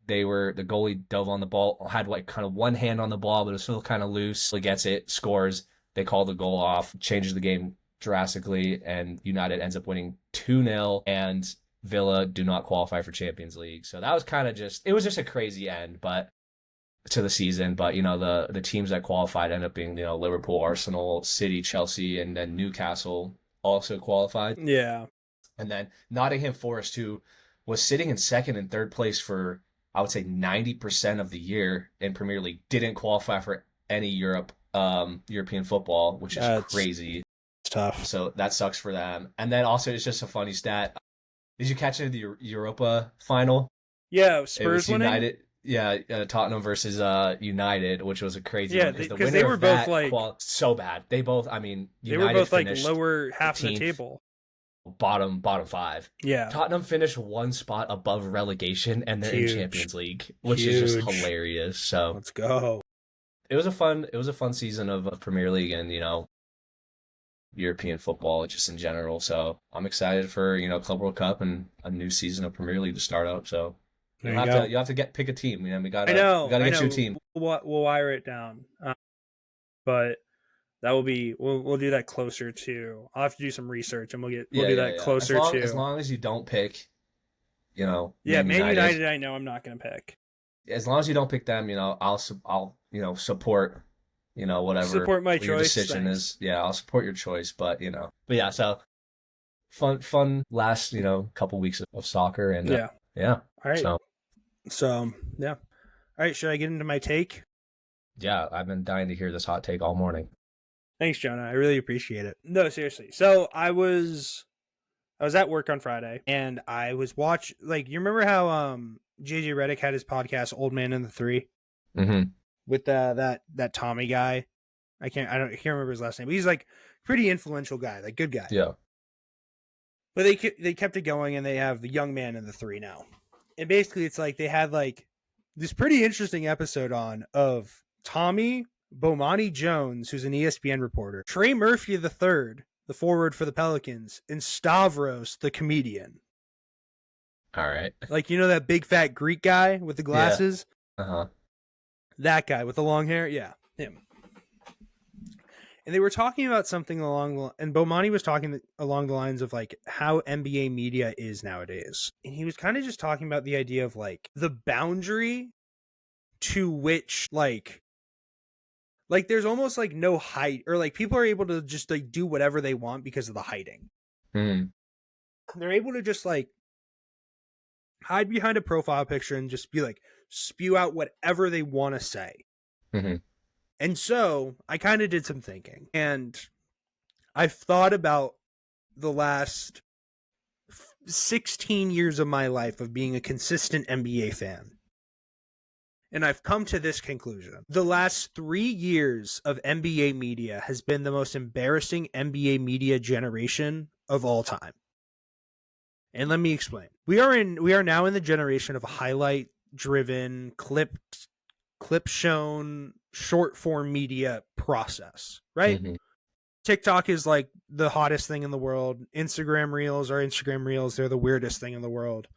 goalie dove on the ball, had like kind of one hand on the ball, but it was still kind of loose. He gets it, scores. They call the goal off, changes the game drastically, and United ends up winning 2-0, and Villa do not qualify for Champions League. So that was kind of it was just a crazy end to the season. But, the teams that qualified ended up being, Liverpool, Arsenal, City, Chelsea, and then Newcastle also qualified. Yeah. And then Nottingham Forest, who was sitting in second and third place for, I would say, 90% of the year in Premier League, didn't qualify for any European football, which is crazy. It's tough. So that sucks for them. And then also, it's just a funny stat. Did you catch it in the Europa final? Yeah, Spurs winning. United. Yeah, Tottenham versus United, which was a crazy one because they were both so bad. They both, United they were both like lower half of the table, bottom 5. Yeah, Tottenham finished one spot above relegation, and they're in Champions League, which is just hilarious. So let's go. It was a fun season of Premier League and European football just in general. So I'm excited for Club World Cup and a new season of Premier League to start up. So. You have to pick a team. We gotta get you a team. We'll wire it down, but that will be we'll do that closer to. I'll have to do some research, and we'll do that closer to. As long as you don't pick, Man United. I know I'm not gonna pick. As long as you don't pick them, I'll support. Whatever support my your choice. Decision Thanks. Is. Yeah, I'll support your choice, but yeah. So fun last couple weeks of soccer and yeah. All right. So, yeah. All right, should I get into my take? Yeah, I've been dying to hear this hot take all morning. Thanks, Jonah. I really appreciate it. No, seriously. So, I was at work on Friday, and I was you remember how JJ Redick had his podcast, Old Man and the Three? Mm-hmm. With that Tommy guy. I can't remember his last name, but he's like pretty influential guy, like good guy. Yeah. But they kept it going, and they have the Young Man and the Three now. And basically, it's like they had like this pretty interesting episode of Tommy Bomani Jones, who's an ESPN reporter, Trey Murphy III, the forward for the Pelicans, and Stavros, the comedian. All right. Like, that big fat Greek guy with the glasses? Yeah. Uh-huh. That guy with the long hair? Yeah, him. And they were talking about something and Bomani was talking along the lines of like how NBA media is nowadays. And he was kind of just talking about the idea of like the boundary to which like there's almost like no height, or like people are able to just like do whatever they want because of the hiding. They're able to just like hide behind a profile picture and just be like spew out whatever they want to say. Mm-hmm. And so I kind of did some thinking, and I've thought about the last 16 years of my life of being a consistent NBA fan. And I've come to this conclusion. The last 3 years of NBA media has been the most embarrassing NBA media generation of all time. And let me explain. We are now in the generation of a highlight driven, clip shown, short form media process, right? Mm-hmm. TikTok is like the hottest thing in the world. Instagram Reels are Instagram Reels. They're the weirdest thing in the world.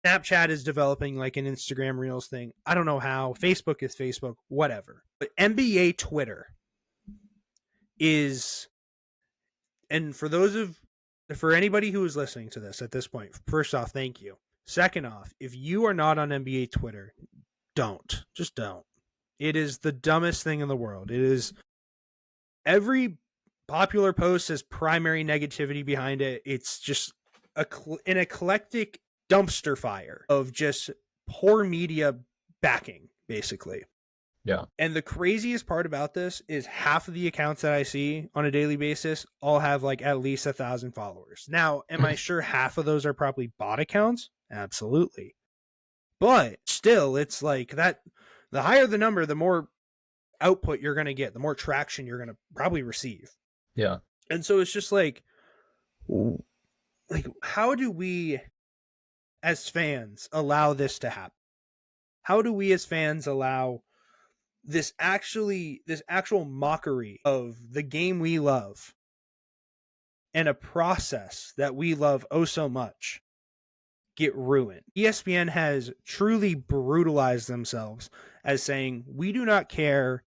Snapchat is developing like an Instagram Reels thing. I don't know how. Facebook is Facebook, whatever. But NBA Twitter is, and for anybody who is listening to this at this point, first off, thank you. Second off, if you are not on NBA Twitter, just don't. It is the dumbest thing in the world. It is every popular post has primary negativity behind it. It's just an eclectic dumpster fire of just poor media backing, basically. Yeah. And the craziest part about this is half of the accounts that I see on a daily basis all have like at least 1,000 followers. Now, am I sure half of those are probably bot accounts? Absolutely. But still, it's like that. The higher the number, the more output you're going to get, the more traction you're going to probably receive. Yeah. And so it's just like how do we as fans allow this to happen? How do we as fans allow this actual mockery of the game we love and a process that we love oh so much get ruined? ESPN has truly brutalized themselves as saying, we do not care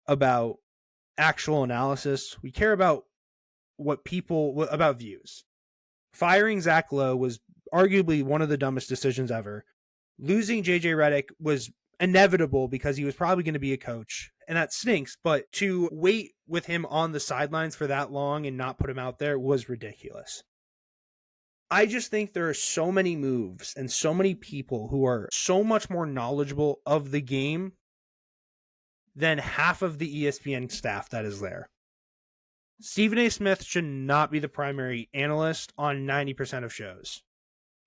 about actual analysis. We care about about views. Firing Zach Lowe was arguably one of the dumbest decisions ever. Losing JJ Redick was inevitable because he was probably going to be a coach, and that stinks, but to wait with him on the sidelines for that long and not put him out there was ridiculous. I just think there are so many moves and so many people who are so much more knowledgeable of the game than half of the ESPN staff that is there. Stephen A. Smith should not be the primary analyst on 90% of shows.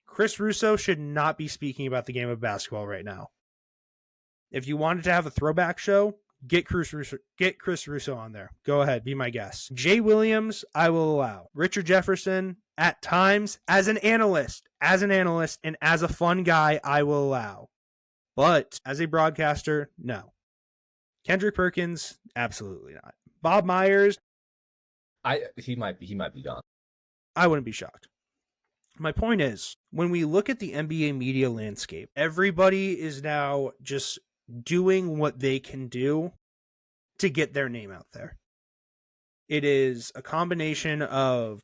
Chris Russo should not be speaking about the game of basketball right now. If you wanted to have a throwback show, get Chris Russo on there. Go ahead, be my guest. Jay Williams, I will allow. Richard Jefferson, at times, as an analyst, and as a fun guy, I will allow. But as a broadcaster, no. Kendrick Perkins, absolutely not. Bob Myers, he might be gone. I wouldn't be shocked. My point is, when we look at the NBA media landscape, everybody is now just doing what they can do to get their name out there. It is a combination of,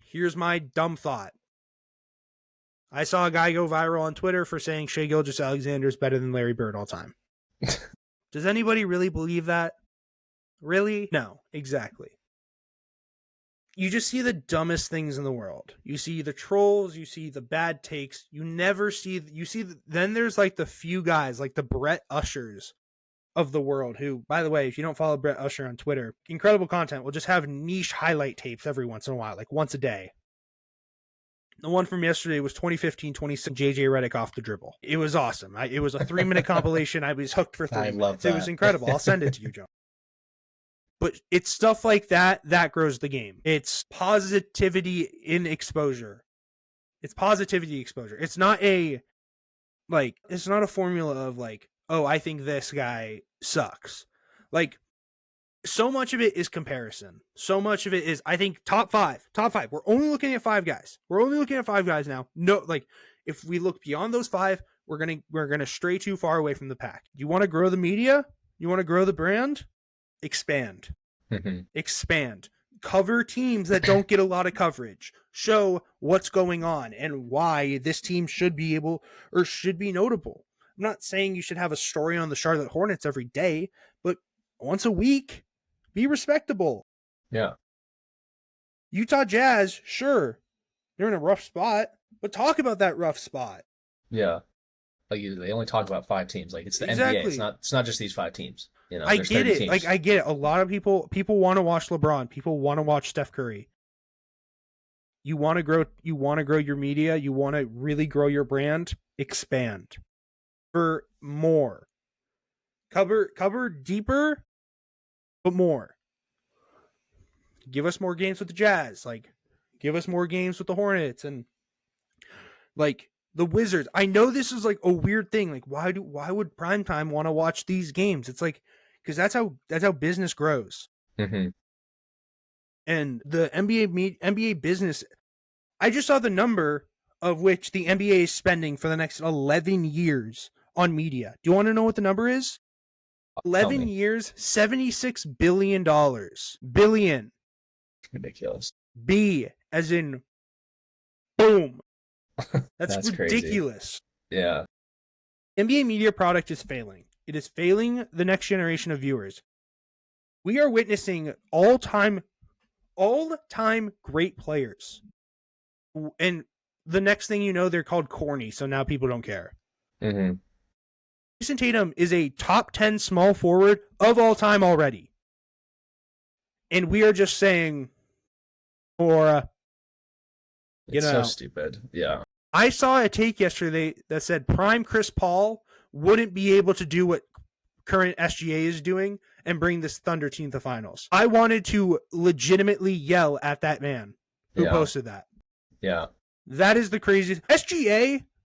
here's my dumb thought. I saw a guy go viral on Twitter for saying Shai Gilgeous-Alexander is better than Larry Bird all time. Does anybody really believe that? Really? No, exactly. You just see the dumbest things in the world. You see the trolls, you see the bad takes. Then there's like the few guys, like the Brett Ushers of the world, who, by the way, if you don't follow Brett Usher on Twitter, incredible content. We'll just have niche highlight tapes every once in a while, like once a day. The one from yesterday was 2015-26 JJ Redick off the dribble. It was awesome. It was a 3-minute compilation. I was hooked for 3 minutes. It was incredible. I'll send it to you, John. But it's stuff like that grows the game. It's positivity in exposure. It's positivity exposure. It's not a formula of like, oh, I think this guy sucks. Like, so much of it is comparison. So much of it is, I think, top five. We're only looking at 5 guys. We're only looking at 5 guys now. No, like, if we look beyond those 5, we're gonna stray too far away from the pack. You want to grow the media? You want to grow the brand? Expand. Mm-hmm. Expand. Cover teams that don't get a lot of coverage. Show what's going on and why this team should be notable. I'm not saying you should have a story on the Charlotte Hornets every day, but once a week, be respectable. Yeah. Utah Jazz, sure, they're in a rough spot, but talk about that rough spot. Yeah. Like, they only talk about 5 teams. Like, it's the NBA. It's not just these 5 teams. You know, I get it. Teams. Like, I get it. A lot of people want to watch LeBron. People want to watch Steph Curry. You want to grow your media. You want to really grow your brand. Expand for more. Cover deeper, but more. Give us more games with the Jazz. Like, give us more games with the Hornets and like the Wizards. I know this is like a weird thing. Like, why would primetime want to watch these games? It's like, because that's how business grows. Mm-hmm. And the NBA business, I just saw the number of which the NBA is spending for the next 11 years on media. Do you want to know what the number is? 11 years, $76 billion. Billion. Ridiculous. B as in boom. That's That's ridiculous. Crazy. Yeah. NBA media product is failing. It is failing the next generation of viewers. We are witnessing all-time great players. And the next thing you know, they're called corny, so now people don't care. Mm-hmm. Jason Tatum is a top 10 small forward of all time already. And we are just saying, it's so stupid. Yeah. I saw a take yesterday that said prime Chris Paul wouldn't be able to do what current SGA is doing and bring this Thunder team to the finals. I wanted to legitimately yell at that man who posted that. Yeah. That is the craziest.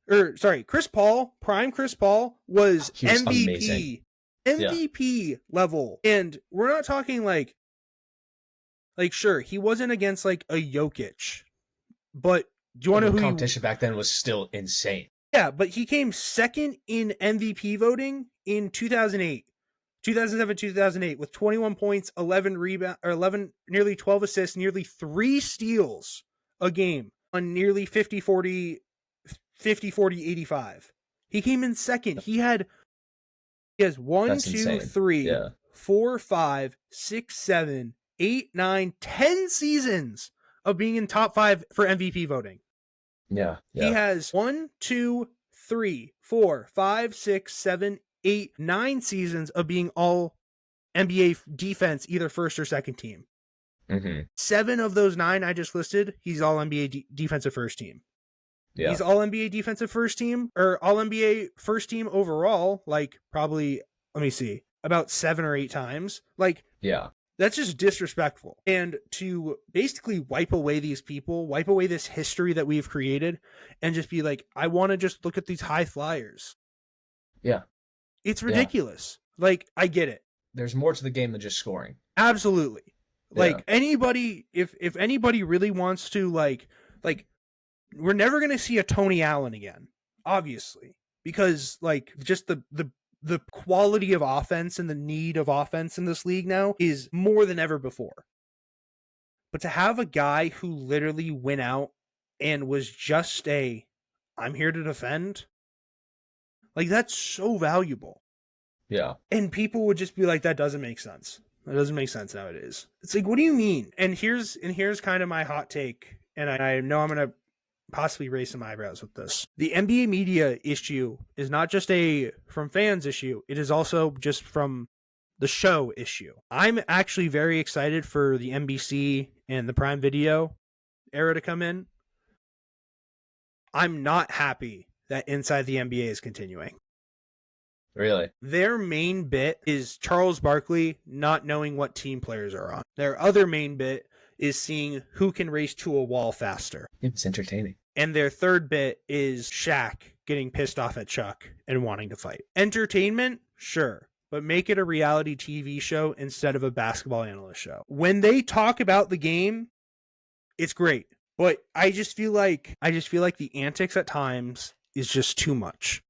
Chris Paul, prime Chris Paul was MVP. Amazing. MVP level. And we're not talking like sure, he wasn't against like a Jokic. But do you want to know who competition back then was still insane. Yeah, but he came second in MVP voting in 2007-2008 with 21 points, 11 rebounds, or 11, nearly 12 assists, nearly 3 steals a game on nearly 50-40, 85. He came in second. He has 4, 5, 6, 7, 8, 9, 10 seasons of being in top 5 for MVP voting. Yeah. He has 1, 2, 3, 4, 5, 6, 7, 8, 9 seasons of being all NBA defense, either first or second team. Mm-hmm. 7 of those 9 I just listed, he's all NBA defensive first team. Yeah. He's all NBA defensive first team, or all NBA first team overall, like probably, let me see, about 7 or 8 times. Like, yeah. That's just disrespectful. And to basically wipe away these people, wipe away this history that we've created, and just be like, I want to just look at these high flyers. Yeah. It's ridiculous. Yeah. Like, I get it. There's more to the game than just scoring. Absolutely. Like, anybody, if anybody really wants to, like, we're never going to see a Tony Allen again, obviously. Because, like, just the quality of offense and the need of offense in this league now is more than ever before. But to have a guy who literally went out and was just I'm here to defend, like, that's so valuable. Yeah. And people would just be like, that doesn't make sense. That doesn't make sense nowadays. It's like, what do you mean? And here's kind of my hot take, and I know I'm going to possibly raise some eyebrows with this. The NBA media issue is not just from fans issue. It is also just from the show issue. I'm actually very excited for the NBC and the Prime Video era to come in. I'm not happy that Inside the NBA is continuing. Really? Their main bit is Charles Barkley not knowing what team players are on. Their other main bit is seeing who can race to a wall faster. It's entertaining. And their third bit is Shaq getting pissed off at Chuck and wanting to fight. Entertainment? Sure. But make it a reality TV show instead of a basketball analyst show. When they talk about the game, it's great. But I just feel like the antics at times is just too much.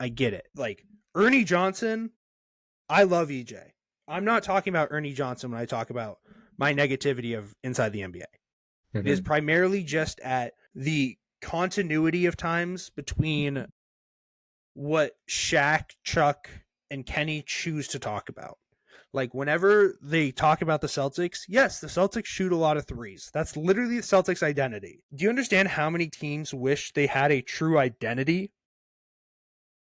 I get it. Like, Ernie Johnson, I love EJ. I'm not talking about Ernie Johnson when I talk about my negativity of Inside the NBA. Mm-hmm. It is primarily just at the continuity of times between what Shaq, Chuck, and Kenny choose to talk about. Like, whenever they talk about the Celtics, yes, the Celtics shoot a lot of threes. That's literally the Celtics' identity. Do you understand how many teams wish they had a true identity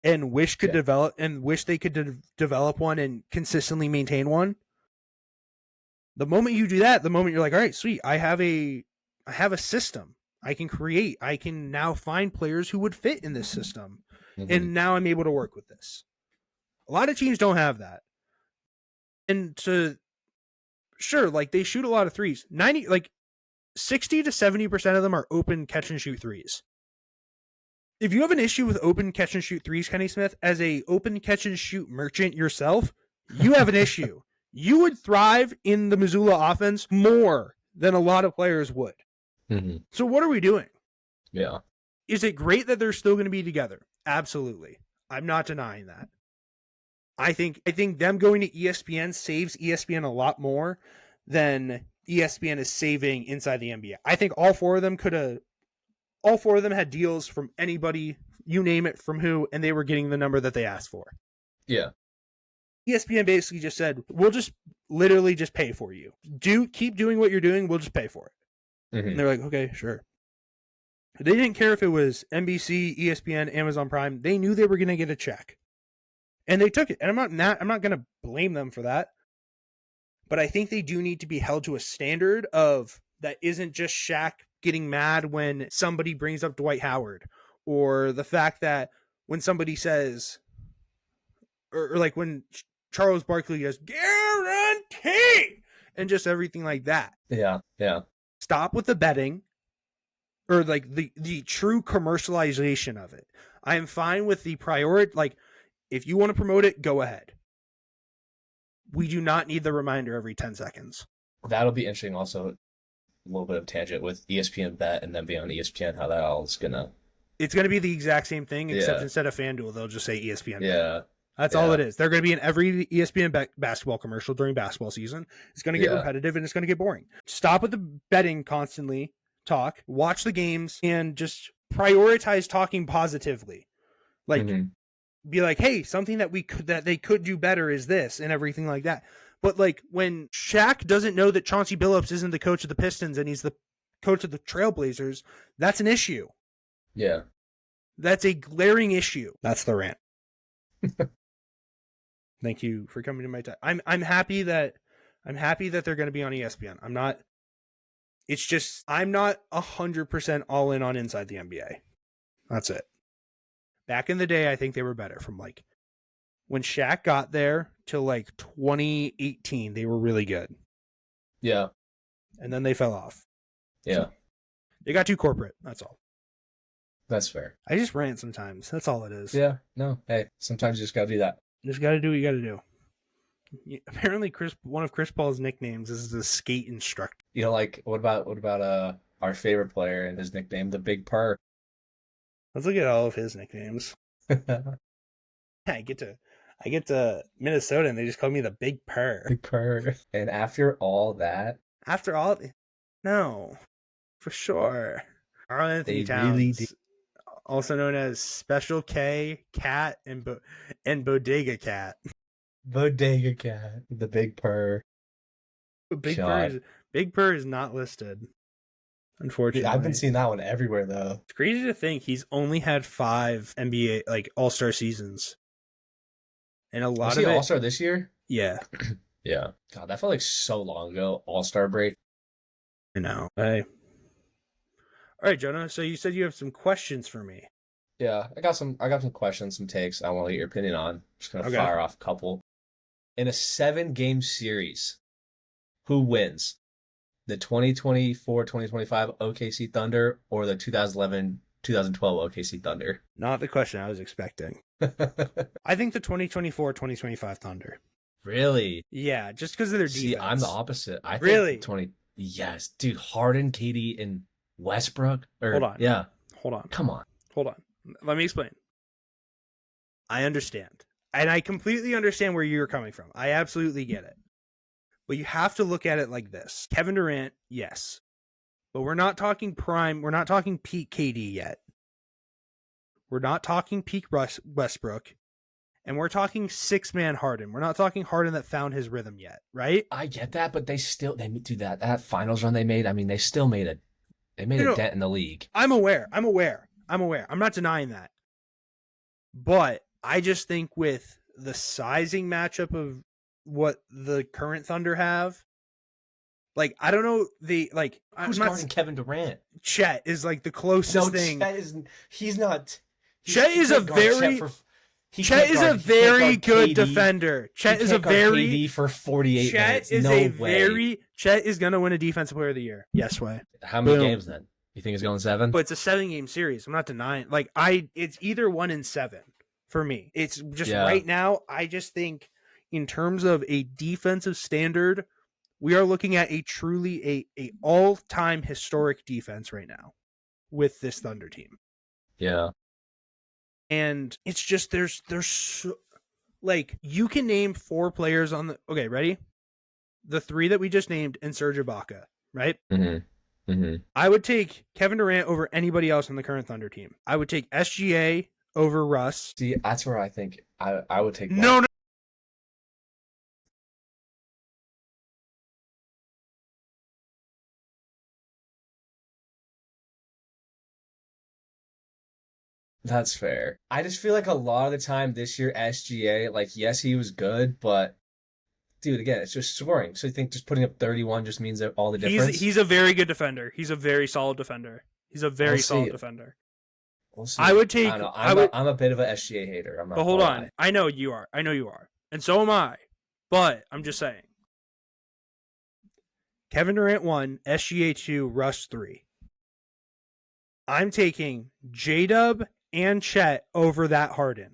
and wish they could develop one and consistently maintain one? The moment you do that, the moment you're like, all right, sweet, I have a system I can create. I can now find players who would fit in this system. Mm-hmm. And now I'm able to work with this. A lot of teams don't have that. And sure, like, they shoot a lot of threes. 60 to 70% of them are open catch and shoot threes. If you have an issue with open catch and shoot threes, Kenny Smith, as a open catch and shoot merchant yourself, you have an issue. You would thrive in the Missoula offense more than a lot of players would. Mm-hmm. So what are we doing? Yeah. Is it great that they're still going to be together? Absolutely. I'm not denying that. I think them going to ESPN saves ESPN a lot more than ESPN is saving Inside the NBA. I think all four of them had deals from anybody, you name it, from who, and they were getting the number that they asked for. Yeah. ESPN basically just said, we'll just literally just pay for you. Keep doing what you're doing. We'll just pay for it. Mm-hmm. And they're like, okay, sure. They didn't care if it was NBC, ESPN, Amazon Prime. They knew they were going to get a check. And they took it. And I'm not going to blame them for that. But I think they do need to be held to a standard of that isn't just Shaq getting mad when somebody brings up Dwight Howard, or the fact that when somebody says, or like when Charles Barkley goes, guarantee, and just everything like that. Yeah. Stop with the betting, or like the true commercialization of it. I am fine with the priority. Like, if you want to promote it, go ahead. We do not need the reminder every 10 seconds. That'll be interesting. Also, a little bit of tangent with ESPN Bet and then being on ESPN, how that all is gonna. It's gonna be the exact same thing, except instead of FanDuel, they'll just say ESPN Bet. Yeah. That's all it is. They're going to be in every ESPN basketball commercial during basketball season. It's going to get repetitive and it's going to get boring. Stop with the betting constantly. Talk, watch the games, and just prioritize talking positively. Like, be like, hey, something that they could do better is this, and everything like that. But like, when Shaq doesn't know that Chauncey Billups isn't the coach of the Pistons and he's the coach of the Trailblazers, that's an issue. Yeah. That's a glaring issue. That's the rant. Thank you for coming to my time. I'm happy that they're going to be on ESPN. I'm not 100% all in on Inside the NBA. That's it. Back in the day, I think they were better. From like when Shaq got there till like 2018, they were really good. Yeah. And then they fell off. Yeah. So they got too corporate. That's all. That's fair. I just rant sometimes. That's all it is. Yeah. No. Hey, sometimes you just got to do that. Just got to do what you got to do. Apparently, one of Chris Paul's nicknames is the skate instructor. You know, like what about our favorite player and his nickname, the Big Purr? Let's look at all of his nicknames. I get to Minnesota and they just call me the Big Purr. Big Purr. And after all that, no, for sure. Karl Anthony Towns, really also known as Special K, Cat, and Bodega Cat. Bodega Cat, the Big Purr. Big Purr is not listed, unfortunately. I've been seeing that one everywhere though. It's crazy to think he's only had 5 NBA like All-Star seasons, and a lot of it All-Star this year. Yeah, yeah. God, that felt like so long ago. All-Star break. I know. Hey. All right, Jonah. So you said you have some questions for me. Yeah, I got some questions, some takes I want to get your opinion on. I'm just gonna fire off a couple. In a 7-game series, who wins? The 2024-2025 OKC Thunder or the 2011-2012 OKC Thunder? Not the question I was expecting. I think the 2024-2025 Thunder. Really? Yeah, just because of their defense. See, I'm the opposite. I think really? Yes, dude. Harden, KD, and Westbrook. Hold on. Yeah. Hold on. Come on. Hold on. Let me explain. I understand. And I completely understand where you're coming from. I absolutely get it. But you have to look at it like this. Kevin Durant, yes. But we're not talking prime. We're not talking peak KD yet. We're not talking peak Westbrook. And we're talking 6-man Harden. We're not talking Harden that found his rhythm yet, right? I get that, but they do that finals run they made. I mean, they still made a dent in the league. I'm aware. I'm not denying that. But I just think with the sizing matchup of what the current Thunder have, like, I don't know, who's guarding Kevin Durant? Chet is like the closest thing. He's not. Chet is a very good defender. Chet is a very KD for 48 minutes. Chet is gonna win a Defensive Player of the Year. Yes way. How many games then? You think it's going 7? But it's a 7-game series. I'm not denying. It's either 1 and 7 for me. It's just right now. I just think in terms of a defensive standard, we are looking at a truly a all-time historic defense right now with this Thunder team. Yeah. And it's just there's so, like, you can name 4 players on the okay, ready? The 3 that we just named and Serge Ibaka, right? Mm-hmm. Mm-hmm. I would take Kevin Durant over anybody else on the current Thunder team. I would take SGA over Russ. See, that's where I think I would take. No. That's fair. I just feel like a lot of the time this year, SGA, like, yes, he was good, but dude, again, it's just scoring. So you think just putting up 31 just means that all the difference? He's a very good defender. He's a very solid defender. He's a very solid defender. We'll see. I would take. I don't know. I'm a bit of a SGA hater. I'm not. But hold on. I know you are. And so am I. But I'm just saying. Kevin Durant 1, SGA 2, Russ 3. I'm taking J-Dub and Chet over that Harden.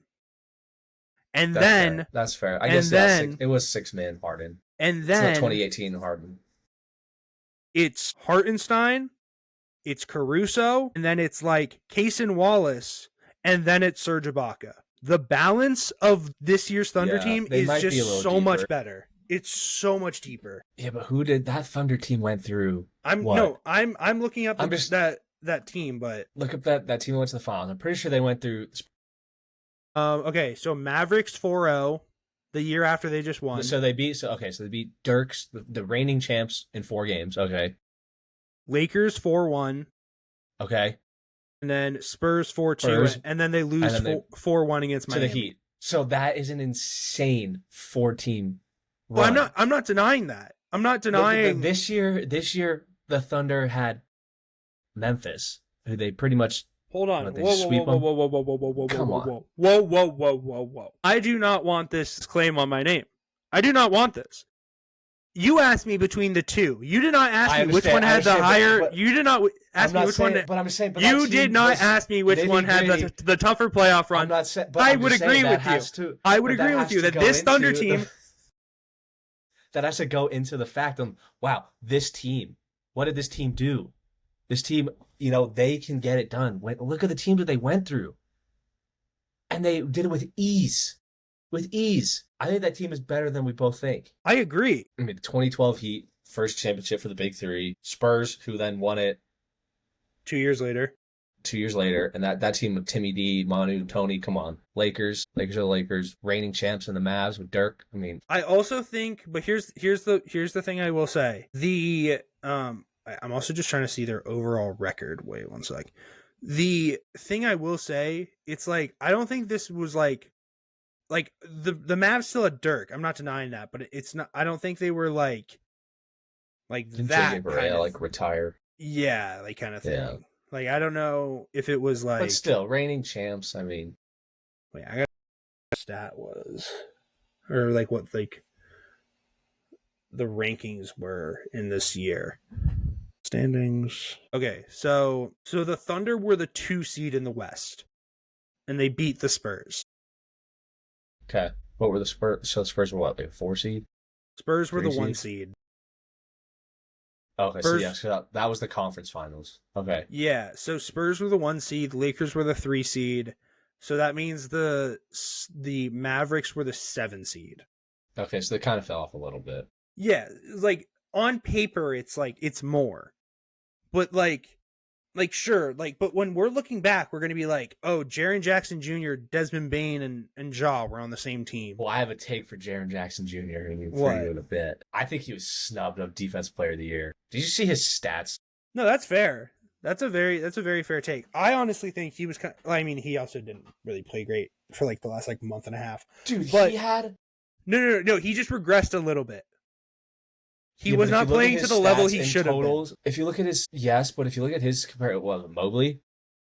And that's fair. I guess it was 6-man Harden. And then it's 2018 Harden. It's Hartenstein, it's Caruso, and then it's like Case and Wallace, and then it's Serge Ibaka. The balance of this year's Thunder team is just so much better. It's so much deeper. Yeah, but who did that Thunder team went through? I'm looking up that team, but look up that team that went to the finals. I'm pretty sure they went through. Okay, so Mavericks 4-0 the year after they just won. So they beat Dirk's the reigning champs in 4 games. Okay. Lakers 4-1. Okay. And then Spurs 4-2, and then they lose 4-1 against Miami. To the Heat. So that is an insane 4-team run. Well, I'm not denying that. I'm not denying this year the Thunder had Memphis, who they pretty much hold on. Whoa. I do not want this claim on my name. I do not want this. You asked me between the two. You did not ask me which one had the higher. You did not ask me which one. But I'm just saying. You did not ask me which one had the tougher playoff run. I would agree with you. I would agree with you that this Thunder team. That has to go into the fact of, wow, this team. What did this team do? This team, they can get it done. Look at the team that they went through. And they did it with ease. With ease. I think that team is better than we both think. I agree. I mean, the 2012 Heat, first championship for the Big Three. Spurs, who then won it 2 years later. 2 years later. And that team with Timmy D, Manu, Tony, come on. Lakers are the Lakers. Reigning champs in the Mavs with Dirk. I mean, I also think, but here's the thing I will say. I'm also just trying to see their overall record. Wait one sec. The thing I will say, it's like, I don't think this was like the Mavs still had Dirk. I'm not denying that, but it's not. I don't think they were like that kind of, like retire. Yeah, like kind of thing. Yeah. Like I don't know if it was like, but still reigning champs. I mean, wait, I got what stat was, or like what like the rankings were in this year. Standings. Okay, so the Thunder were the 2 seed in the West, and they beat the Spurs. Okay, what were the Spurs? So the Spurs were what, like 4 seed? Spurs were the 1 seed. Okay, so that was the conference finals. Okay. Yeah, so Spurs were the 1 seed, Lakers were the 3 seed. So that means the Mavericks were the 7 seed. Okay, so they kind of fell off a little bit. Yeah, like on paper it's like it's more. But like sure, like, but when we're looking back, we're going to be like, oh, Jaren Jackson Jr., Desmond Bane, and Ja were on the same team. Well, I have a take for Jaren Jackson Jr. for you in a bit. I think he was snubbed of Defensive Player of the Year. Did you see his stats? No, that's fair. That's a very fair take. I honestly think he was he also didn't really play great for like the last like month and a half. Dude, but he had No, he just regressed a little bit. He was not playing to the level he should have been. If you look at his compared to Mobley.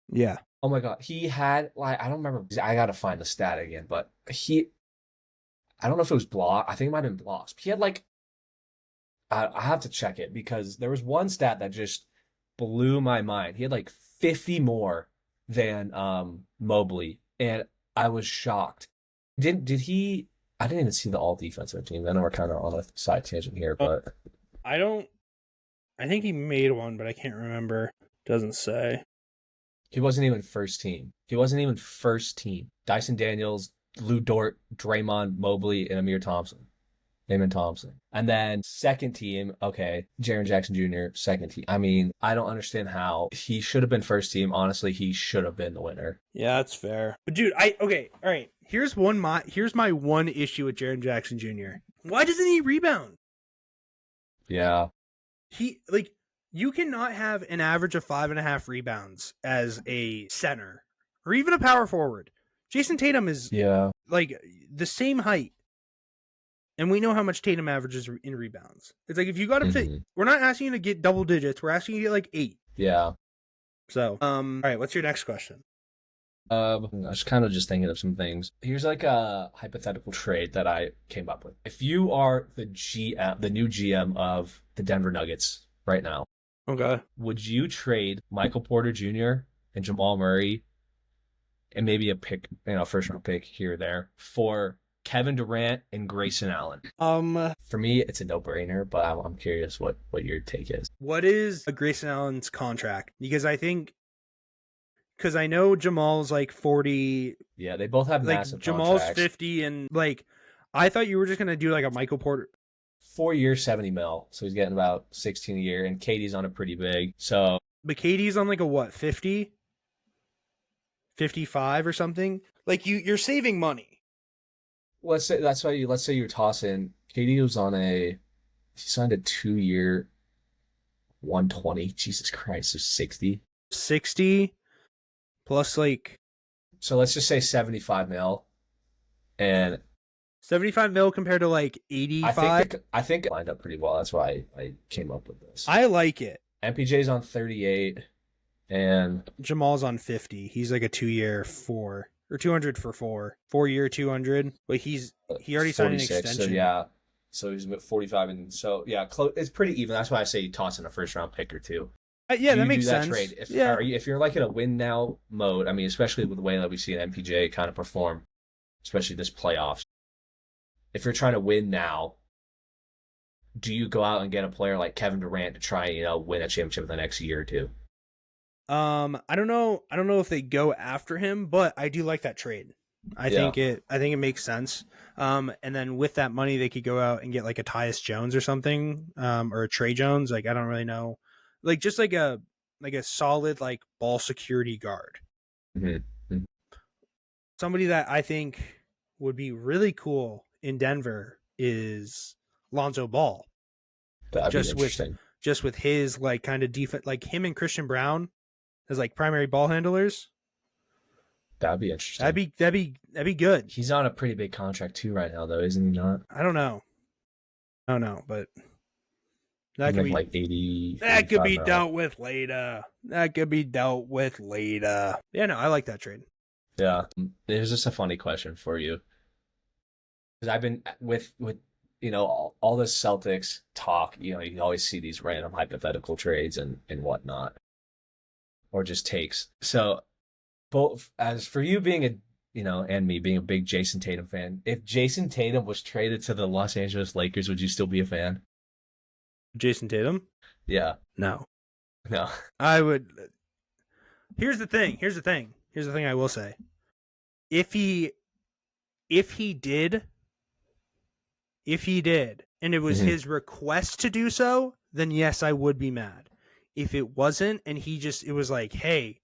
Yeah. Oh my God. He had, like, I don't remember. I got to find the stat again, but I don't know if it was block. I think it might have been blocks. He had like, I have to check it because there was one stat that just blew my mind. He had like 50 more than Mobley, and I was shocked. Did he? I didn't even see the all defensive team. I know we're kind of on a side tangent here, but I think he made one, but I can't remember. Doesn't say. He wasn't even first team. Dyson Daniels, Lou Dort, Draymond, Mobley, and Amir Thompson. Amen Thompson. And then second team, okay, Jaren Jackson Jr., second team. I mean, I don't understand how he should have been first team. Honestly, he should have been the winner. Yeah, that's fair. But dude, all right. Here's my one issue with Jaren Jackson Jr. Why doesn't he rebound? Yeah. You cannot have an average of 5.5 rebounds as a center or even a power forward. Jason Tatum is like the same height. And we know how much Tatum averages in rebounds. It's like if you got him to, we're not asking you to get double digits. We're asking you to get like 8. Yeah. So, all right, what's your next question? I was kind of just thinking of some things. Here's like a hypothetical trade that I came up with. If you are the new GM of the Denver Nuggets right now, okay, would you trade Michael Porter Jr. and Jamal Murray and maybe a pick, first round pick here or there for Kevin Durant and Grayson Allen? For me, it's a no-brainer, but I'm curious what your take is. What is Grayson Allen's contract? Because I know Jamal's like 40. Yeah, they both have like massive Jamal's contracts. 50, and like I thought you were just gonna do like a Michael Porter. 4 years, $70 million, so he's getting about 16 a year, and Katie's on a pretty big. So, but Katie's on like a what, 50, 55 or something? Like you're saving money. Let's say you're tossing. Katie was he signed a 2-year, 120. Jesus Christ, so 60 plus like. So let's just say 75 mil, and 75 mil compared to like 85. I think it lined up pretty well. That's why I came up with this. I like it. MPJ's on 38, and Jamal's on 50. He's like a 2-year 4 or 200 for 4-year 200. But he already signed an extension. So yeah, so he's at 45, and so yeah, close. It's pretty even. That's why I say you toss in a first round pick or two. Yeah, that makes sense. Trade? If you're like in a win now mode, I mean, especially with the way that we see an MPJ kind of perform, especially this playoffs. If you're trying to win now, do you go out and get a player like Kevin Durant to try and win a championship in the next year or two? I don't know if they go after him, but I do like that trade. I think it makes sense. And then with that money, they could go out and get like a Tyus Jones or something, or a Trey Jones. Like I don't really know, like just like a solid like ball security guard. Mm-hmm. Somebody that I think would be really cool in Denver is Lonzo Ball. That'd be interesting. Just with his like kind of defense, like him and Christian Brown as like primary ball handlers. That'd be interesting. That'd be good. He's on a pretty big contract too right now, though, isn't he not? I don't know, but that could be like 80. That could be dealt with later. Yeah, no, I like that trade. Yeah, there's just a funny question for you. Because I've been with all this Celtics talk, you always see these random hypothetical trades and whatnot, or just takes. So, both as for you being and me being a big Jason Tatum fan, if Jason Tatum was traded to the Los Angeles Lakers, would you still be a fan? Jason Tatum? Yeah. No. No. I would. Here's the thing I will say. If he did, and it was his request to do so, then yes, I would be mad. If it wasn't, and it was like, hey,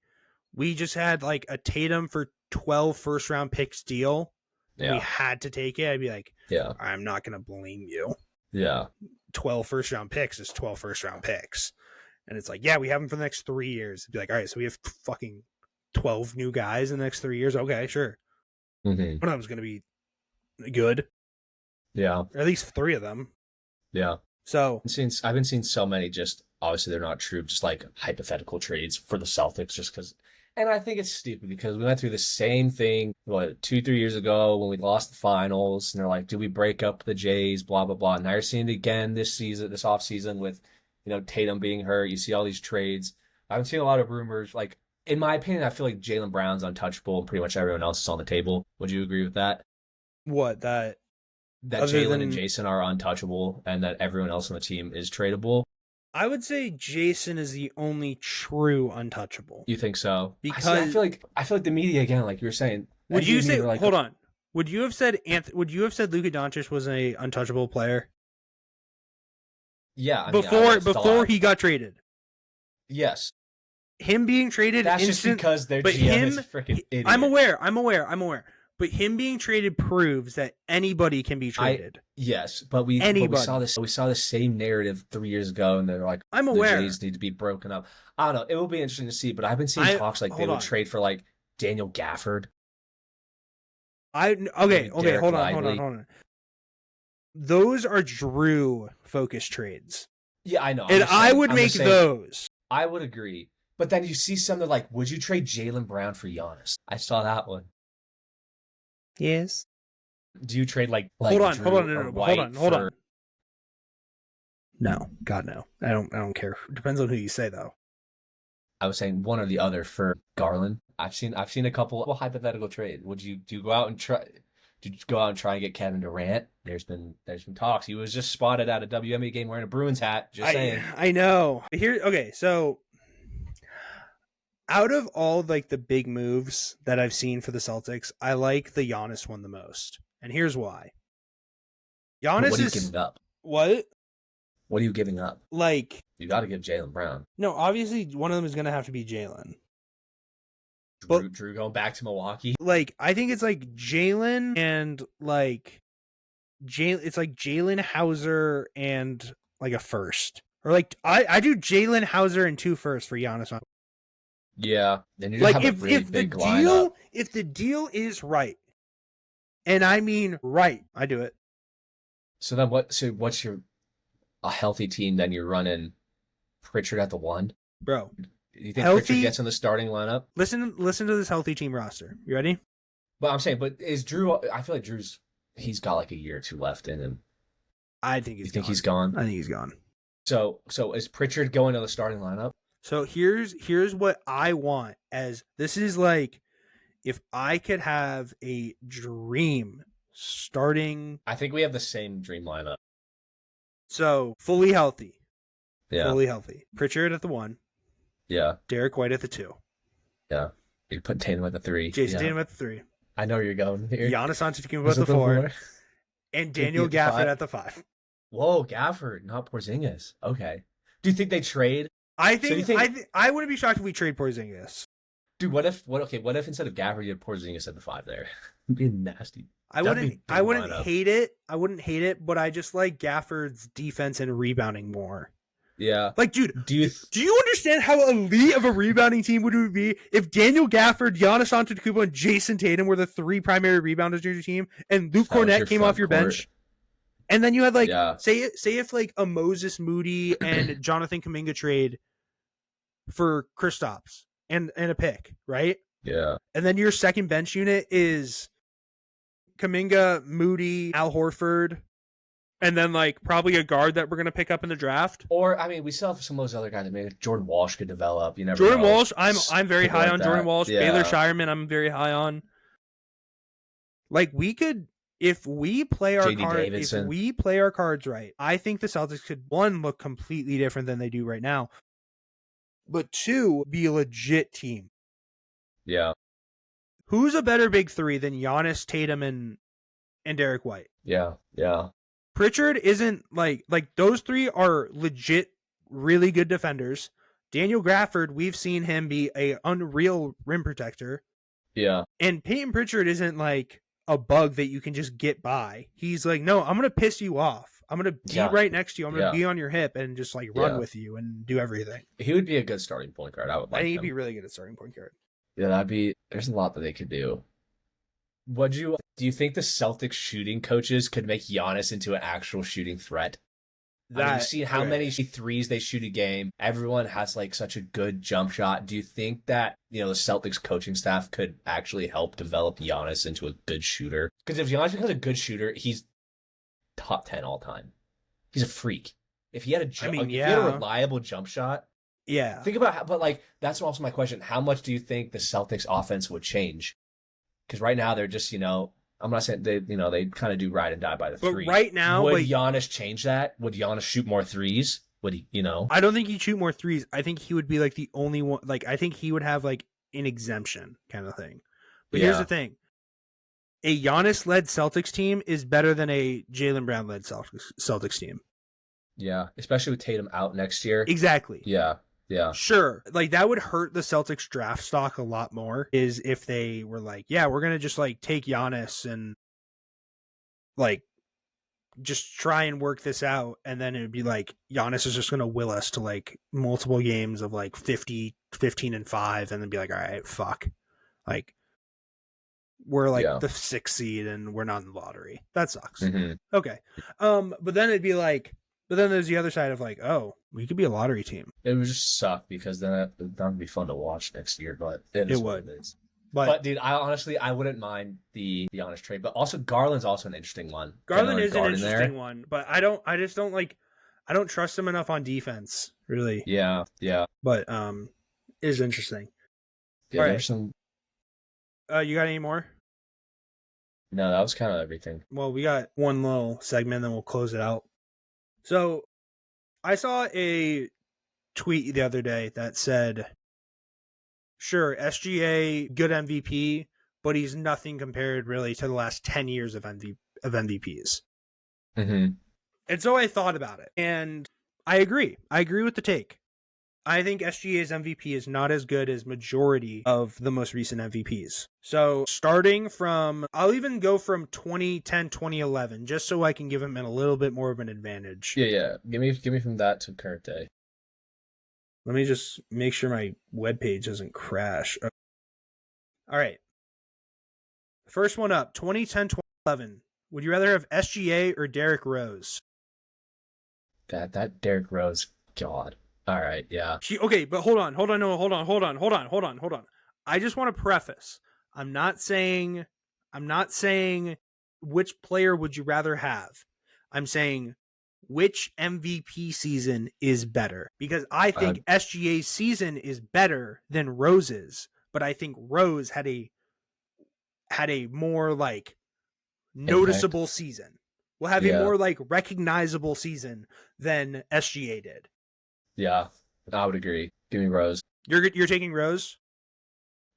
we just had like a Tatum for 12 first round picks deal. Yeah. We had to take it. I'd be like, yeah, I'm not going to blame you. Yeah. 12 first round picks is 12 first round picks. And it's like, yeah, we have them for the next 3 years. It'd be like, all right, so we have fucking 12 new guys in the next 3 years. Okay, sure. One of them's going to be good. Yeah. Or at least 3 of them. Yeah. So I've been seeing so many, just obviously they're not true, just like hypothetical trades for the Celtics, just because. And I think it's stupid because we went through the same thing 2-3 years ago when we lost the finals, and they're like, "Do we break up the Jays?" Blah blah blah. And now you're seeing it again this off season with Tatum being hurt. You see all these trades. I've been seeing a lot of rumors. Like in my opinion, I feel like Jaylen Brown's untouchable, and pretty much everyone else is on the table. Would you agree with that? What that Jaylen and Jason are untouchable, and that everyone else on the team is tradable? I would say Jason is the only true untouchable. You think so? Because I feel like the media again, like you were saying. Would you say? Hold on. Would you have said Luka Doncic was an untouchable player? Yeah, before he got traded. Yes. Him being traded. That's just because their GM is a freaking idiot. I'm aware. But him being traded proves that anybody can be traded. Yes, but we saw this. We saw the same narrative 3 years ago, and they're like, I'm aware. The Jays need to be broken up. I don't know. It will be interesting to see. But I've been seeing talks like they would trade for like Daniel Gafford. Okay. Hold on. Those are Drew focused trades. Yeah, I know. And I would make those. I would agree. But then you see something like, would you trade Jaylen Brown for Giannis? I saw that one. Yes. Do you trade like hold on. No, God no. I don't care. Depends on who you say though. I was saying one or the other for Garland. I've seen a couple of hypothetical trade. Do you go out and try? Did you go out and try and get Kevin Durant? There's been talks. He was just spotted at a WNBA game wearing a Bruins hat. Just saying. I know. So out of all like the big moves that I've seen for the Celtics, I like the Giannis one the most. And here's why. Giannis what are you giving up? What? What are you giving up? Like, you got to give Jaylen Brown. No, obviously one of them is going to have to be Jaylen. Drew going back to Milwaukee. Like, I think it's like Jaylen and like it's like Jalen Hauser and like a first, or like I do Jalen Hauser and 2 firsts for Giannis. Yeah, then you like have if a really the big lineup. If the deal is right, and I mean right, I do it. So then what's a healthy team? Then you're running Pritchard at the 1, bro. Do you think Pritchard gets in the starting lineup? Listen to this healthy team roster. You ready? But I'm saying, is Drew? I feel like he's got like a year or 2 left in him. I think he's. You think he's gone? I think he's gone. So is Pritchard going to the starting lineup? So here's what I want. As this is like, if I could have a dream starting. I think we have the same dream lineup. So fully healthy. Yeah. Fully healthy. Pritchard at the 1. Yeah. Derek White at the 2. Yeah. You put Tatum at the 3. Jason Tatum at the 3. I know where you're going here. Giannis Antetokounmpo at the 4. And Daniel Gafford at the 5. Whoa, Gafford, not Porzingis. Okay. Do you think they trade? I think I wouldn't be shocked if we trade Porzingis. Dude, what if instead of Gafford you had Porzingis at the 5 there? It'd be nasty. I wouldn't hate it. I wouldn't hate it, but I just like Gafford's defense and rebounding more. Yeah. Like, dude, do you understand how elite of a rebounding team would it be if Daniel Gafford, Giannis Antetokounmpo, and Jason Tatum were the 3 primary rebounders in your team, and Luke Cornett came off your bench? And then you had like, say if like a Moses Moody and Jonathan Kuminga trade for Kristaps and a pick, right? Yeah. And then your second bench unit is Kuminga, Moody, Al Horford, and then like probably a guard that we're gonna pick up in the draft. Or I mean, we still have some of those other guys. I mean, Jordan Walsh could develop. You never Jordan know. Walsh, I'm very high on Jordan Walsh. Yeah. Baylor Shireman, I'm very high on. Like we could. If we play our cards right, I think the Celtics could 1 look completely different than they do right now, but 2 be a legit team. Yeah. Who's a better big 3 than Giannis, Tatum, and Derek White? Yeah. Yeah. Pritchard isn't like those 3 are legit, really good defenders. Daniel Gafford, we've seen him be a unreal rim protector. Yeah. And Peyton Pritchard isn't like a bug that you can just get by. He's like, no, I'm going to piss you off. I'm going to be right next to you. I'm going to be on your hip and just like run with you and do everything. He would be a good starting point guard. I would like him. He'd be really good at starting point guard. Yeah, there's a lot that they could do. Do you think the Celtics shooting coaches could make Giannis into an actual shooting threat? You see how many threes they shoot a game. Everyone has like such a good jump shot. Do you think that, the Celtics coaching staff could actually help develop Giannis into a good shooter? Because if Giannis becomes a good shooter, he's top 10 all time. He's a freak. If he had if he had a reliable jump shot. Yeah. Think about that's also my question. How much do you think the Celtics offense would change? Because right now they're just, I'm not saying they kind of do ride and die by the 3. But right now, would Giannis change that? Would Giannis shoot more threes? Would he, I don't think he'd shoot more threes. I think he would be like the only one. Like, I think he would have like an exemption kind of thing. But here's the thing. a Giannis-led Celtics team is better than a Jaylen Brown-led Celtics team. Yeah, especially with Tatum out next year. Exactly. Yeah. Sure. Like, that would hurt the Celtics draft stock a lot more, is if they were like, yeah, we're going to just, like, take Giannis and, like, just try and work this out. And then it would be like, Giannis is just going to will us to, like, multiple games of, like, 50, 15, and 5, and then be like, all right, fuck. Like, we're like the 6th seed and we're not in the lottery. That sucks. Mm-hmm. Okay. But then it'd be like, but then there's the other side of like, oh, we could be a lottery team. It would just suck because then it would be fun to watch next year, but it would. It is. But dude, I wouldn't mind the Giannis trade, but also Garland's also an interesting one. Garland is an interesting one, but I don't trust him enough on defense, really. Yeah. But it is interesting. Yeah, all right. There's some. You got any more? No, that was kind of everything. Well, we got one little segment, then we'll close it out. So, I saw a tweet the other day that said, sure, SGA, good MVP, but he's nothing compared really to the last 10 years of MVPs. Mm-hmm. And so I thought about it, and I agree. I agree with the take. I think SGA's MVP is not as good as majority of the most recent MVPs. So starting from, I'll even go from 2010, 2011, just so I can give him a little bit more of an advantage. Yeah. Give me from that to current day. Let me just make sure my webpage doesn't crash. All right. First one up, 2010, 2011. Would you rather have SGA or Derrick Rose? That Derrick Rose, God. All right, yeah. Okay, but hold on. I just want to preface. I'm not saying which player would you rather have. I'm saying which MVP season is better, because I think SGA's season is better than Rose's, but I think Rose had a more like noticeable season. Will have a more like recognizable season than SGA did. Yeah, I would agree. Give me Rose. You're taking Rose?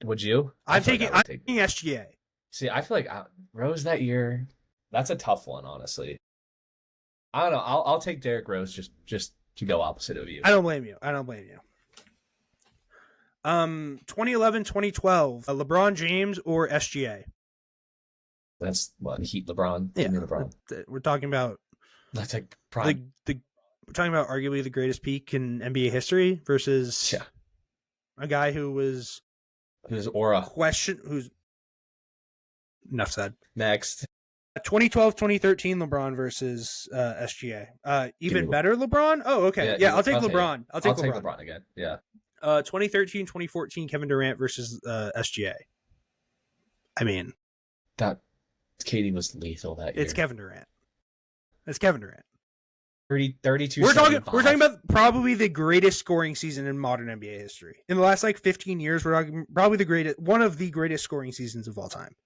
Would you? I'm taking SGA. See, I feel like Rose that year, that's a tough one, honestly. I don't know. I'll take Derrick Rose just to go opposite of you. I don't blame you. 2011, 2012, LeBron James or SGA? That's what, Heat LeBron. Yeah, LeBron. We're talking about that's like prime. We're talking about arguably the greatest peak in NBA history versus a guy whose aura who's enough said. Next. 2012, 2013 LeBron versus SGA. Even better LeBron? Oh, okay. Yeah, I'll take LeBron. I'll take LeBron again. Yeah. 2013, 2014 Kevin Durant versus SGA. I mean, that KD was lethal that year. It's Kevin Durant. 32. We're talking about probably the greatest scoring season in modern NBA history. In the last like 15 years, we're talking probably one of the greatest scoring seasons of all time.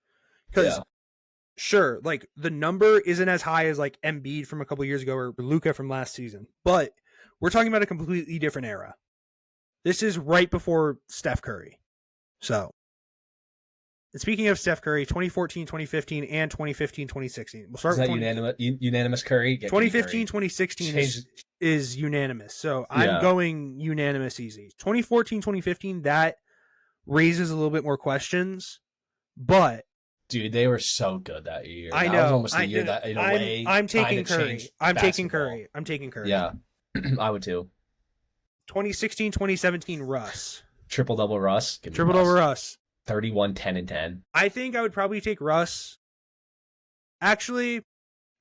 Because sure, like the number isn't as high as like Embiid from a couple years ago or Luka from last season, but we're talking about a completely different era. This is right before Steph Curry. So, and speaking of Steph Curry, 2014, 2015, and 2015, 2016. We'll start with unanimous Curry? 2015, 2016 is unanimous. So I'm going unanimous easy. 2014, 2015, that raises a little bit more questions, but dude, they were so good that year. I know. That was almost the year that in a way I'm taking Curry. I'm taking Curry. Yeah, I would too. 2016, 2017, Russ. Triple-double Russ. Triple-double Russ. 31, 10, and 10. I think I would probably take Russ. Actually,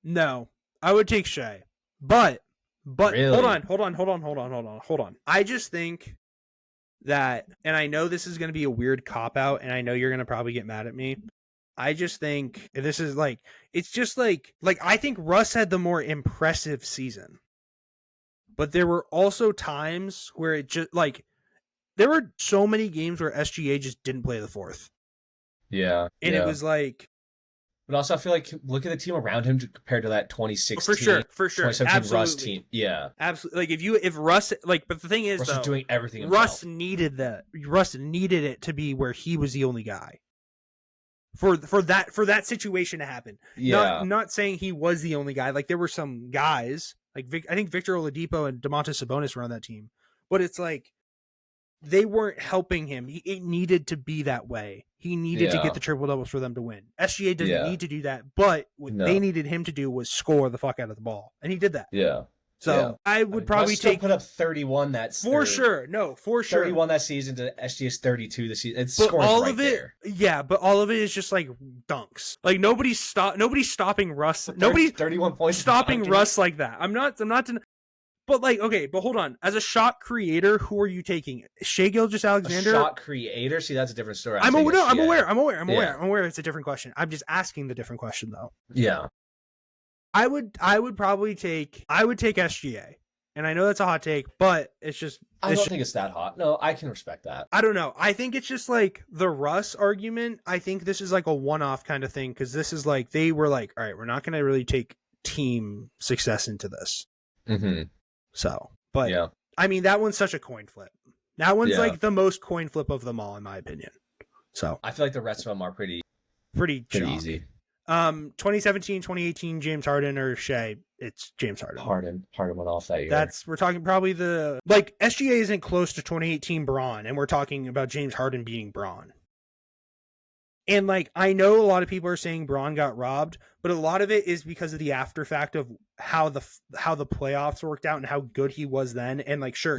no. I would take Shea. But really? Hold on. I just think that, and I know this is going to be a weird cop-out, and I know you're going to probably get mad at me. I just think this is like, it's just like I think Russ had the more impressive season. But there were also times where it just like, there were so many games where SGA just didn't play the fourth. Yeah. And it was like... But also I feel like, look at the team around him compared to that 2016. For sure. 2017 Absolutely. Russ team. Yeah. Absolutely. Like if Russ... Like, but the thing is, Russ was doing everything himself. Russ needed it to be where he was the only guy. for that situation to happen. Yeah. Not saying he was the only guy. Like there were some guys like I think Victor Oladipo and Domantas Sabonis were on that team, but it's like they weren't helping him. It needed to be that way. He needed to get the triple doubles for them to win. SGA doesn't need to do that, but what they needed him to do was score the fuck out of the ball, and he did that. Yeah. So I would probably put up 31 that for sure. No, for sure. 31 that season to SGA's 32 this season. It's but scoring all right of it, there. Yeah, but all of it is just like dunks. Like nobody's stopping Russ. Nobody's 31 points stopping Russ like that. I'm not. But like, okay, but hold on. As a shot creator, who are you taking? Shai Gilgeous-Alexander? A shot creator? See, that's a different story. I'm aware. It's a different question. I'm just asking the different question though. Yeah. I would probably take SGA. And I know that's a hot take, but it's just I don't think it's that hot. No, I can respect that. I don't know. I think it's just like the Russ argument. I think this is like a one-off kind of thing because this is like they were like, all right, we're not going to really take team success into this. Mm-hmm. So, but yeah. I mean, that one's such a coin flip. That one's like the most coin flip of them all, in my opinion. So I feel like the rest of them are pretty easy. 2017, 2018, James Harden or Shai, it's James Harden. Harden went off that year. We're talking probably like SGA isn't close to 2018 Braun, and we're talking about James Harden beating Braun. And like, I know a lot of people are saying Braun got robbed, but a lot of it is because of the after fact of how the playoffs worked out and how good he was then. And like, sure,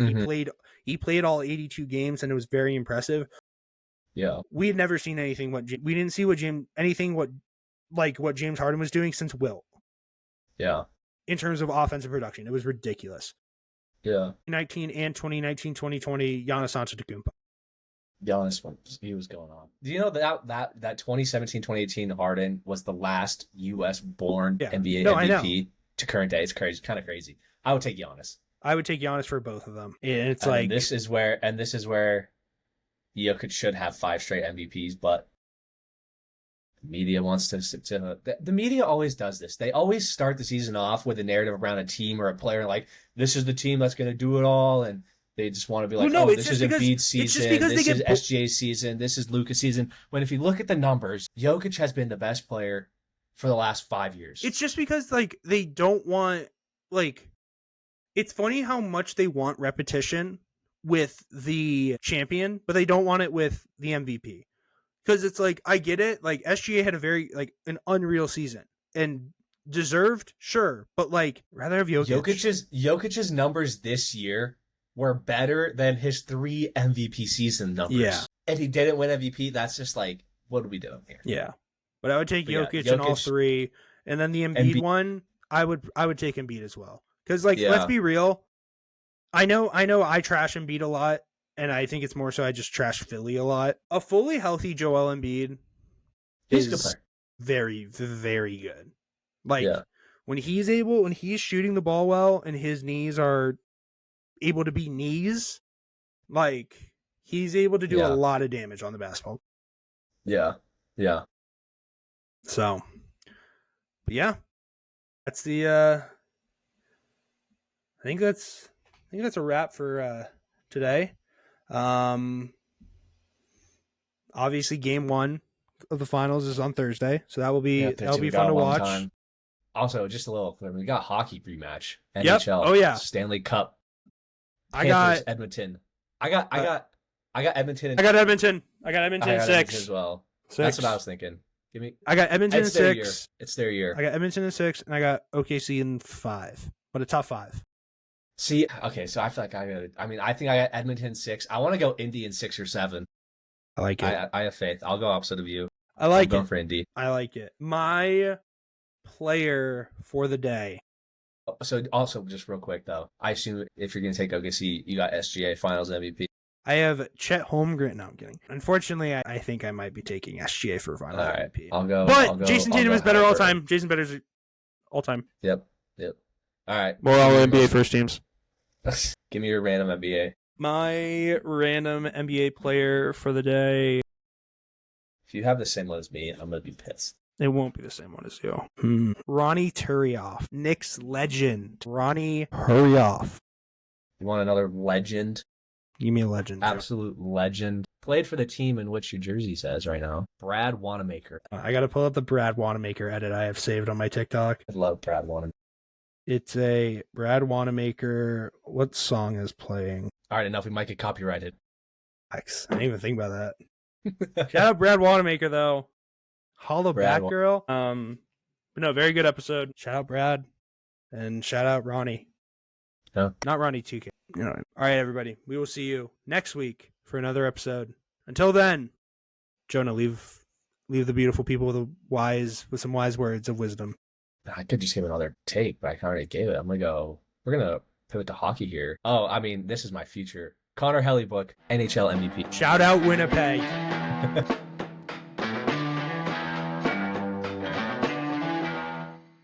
he played all 82 games and it was very impressive. Yeah. We had never seen anything we didn't see what James Harden was doing since Wilt. Yeah. In terms of offensive production, it was ridiculous. Yeah. 2019, 2020, Giannis Antetokounmpo. Giannis, he was going on. Do you know that 2017, 2018 Harden was the last U.S. born NBA MVP to current day? It's crazy, kind of crazy. I would take Giannis. I would take Giannis for both of them. And it's this is where Jokic should have 5 straight MVPs, but the media wants to the media always does this. They always start the season off with a narrative around a team or a player like this is the team that's going to do it all, and they just want to be like, this is Embiid's season, this is SGA's season, this is Luka's season. When if you look at the numbers, Jokic has been the best player for the last 5 years. It's just because like they don't want it's funny how much they want repetition with the champion, but they don't want it with the MVP. Because it's like, I get it. Like SGA had a very an unreal season and deserved, sure, but like rather have Jokic. Jokic's numbers this year were better than his 3 MVP season numbers. Yeah. And he didn't win MVP. That's just like, what are we doing here? Yeah. But I would take Jokic in all 3. And then the Embiid one, I would take Embiid as well. Because let's be real. I know I trash Embiid a lot, and I think it's more so I just trash Philly a lot. A fully healthy Joel Embiid is very, very good. When he's shooting the ball well and his knees are able to be knees, he's able to do a lot of damage on the basketball. Yeah. Yeah. So, but yeah. That's the I think that's a wrap for today. Obviously game 1 of the finals is on Thursday, so that'll be fun to watch. Time. Also, just a little clear, we got hockey rematch. NHL. Yep. Oh yeah. Stanley Cup. Panthers, I got Edmonton. I got Edmonton. I got Edmonton. I got Edmonton 6 Edmonton as well. 6. That's what I was thinking. I got Edmonton in 6. It's their year. I got Edmonton in 6, and I got OKC in 5. But a top 5. See, okay, so I feel like I think I got Edmonton 6. I want to go Indy in 6 or 7. I like it. I have faith. I'll go opposite of you. I'm going for Indy. I like it. My player for the day. So also, just real quick though, I assume if you're going to take OKC, you got SGA Finals MVP. I have Chet Holmgren. No, I'm kidding. Unfortunately, I think I might be taking SGA for Finals MVP. I'll go. But Jason Tatum is better all time. Jason Better's all time. Yep. All right. More all NBA first teams. Give me your random NBA. My random NBA player for the day. If you have the same one as me, I'm going to be pissed. It won't be the same one as you. Ronnie Turioff. Knicks legend. Ronnie Turioff. You want another legend? Give me a legend. Absolute legend. Played for the team in which your jersey says right now. Brad Wanamaker. I got to pull up the Brad Wanamaker edit I have saved on my TikTok. I love Brad Wanamaker. It's a Brad Wanamaker. What song is playing? All right, enough. We might get copyrighted. I didn't even think about that. Shout out Brad Wanamaker, though. Holla back, girl. But no, very good episode. Shout out Brad. And shout out Ronnie. No. Not Ronnie 2K. You know. All right, everybody. We will see you next week for another episode. Until then, Jonah, leave the beautiful people with some wise words of wisdom. I could just give another take, but I already gave it. We're going to pivot to hockey here. Oh, I mean, this is my future. Connor Hellebuck, NHL MVP. Shout out Winnipeg.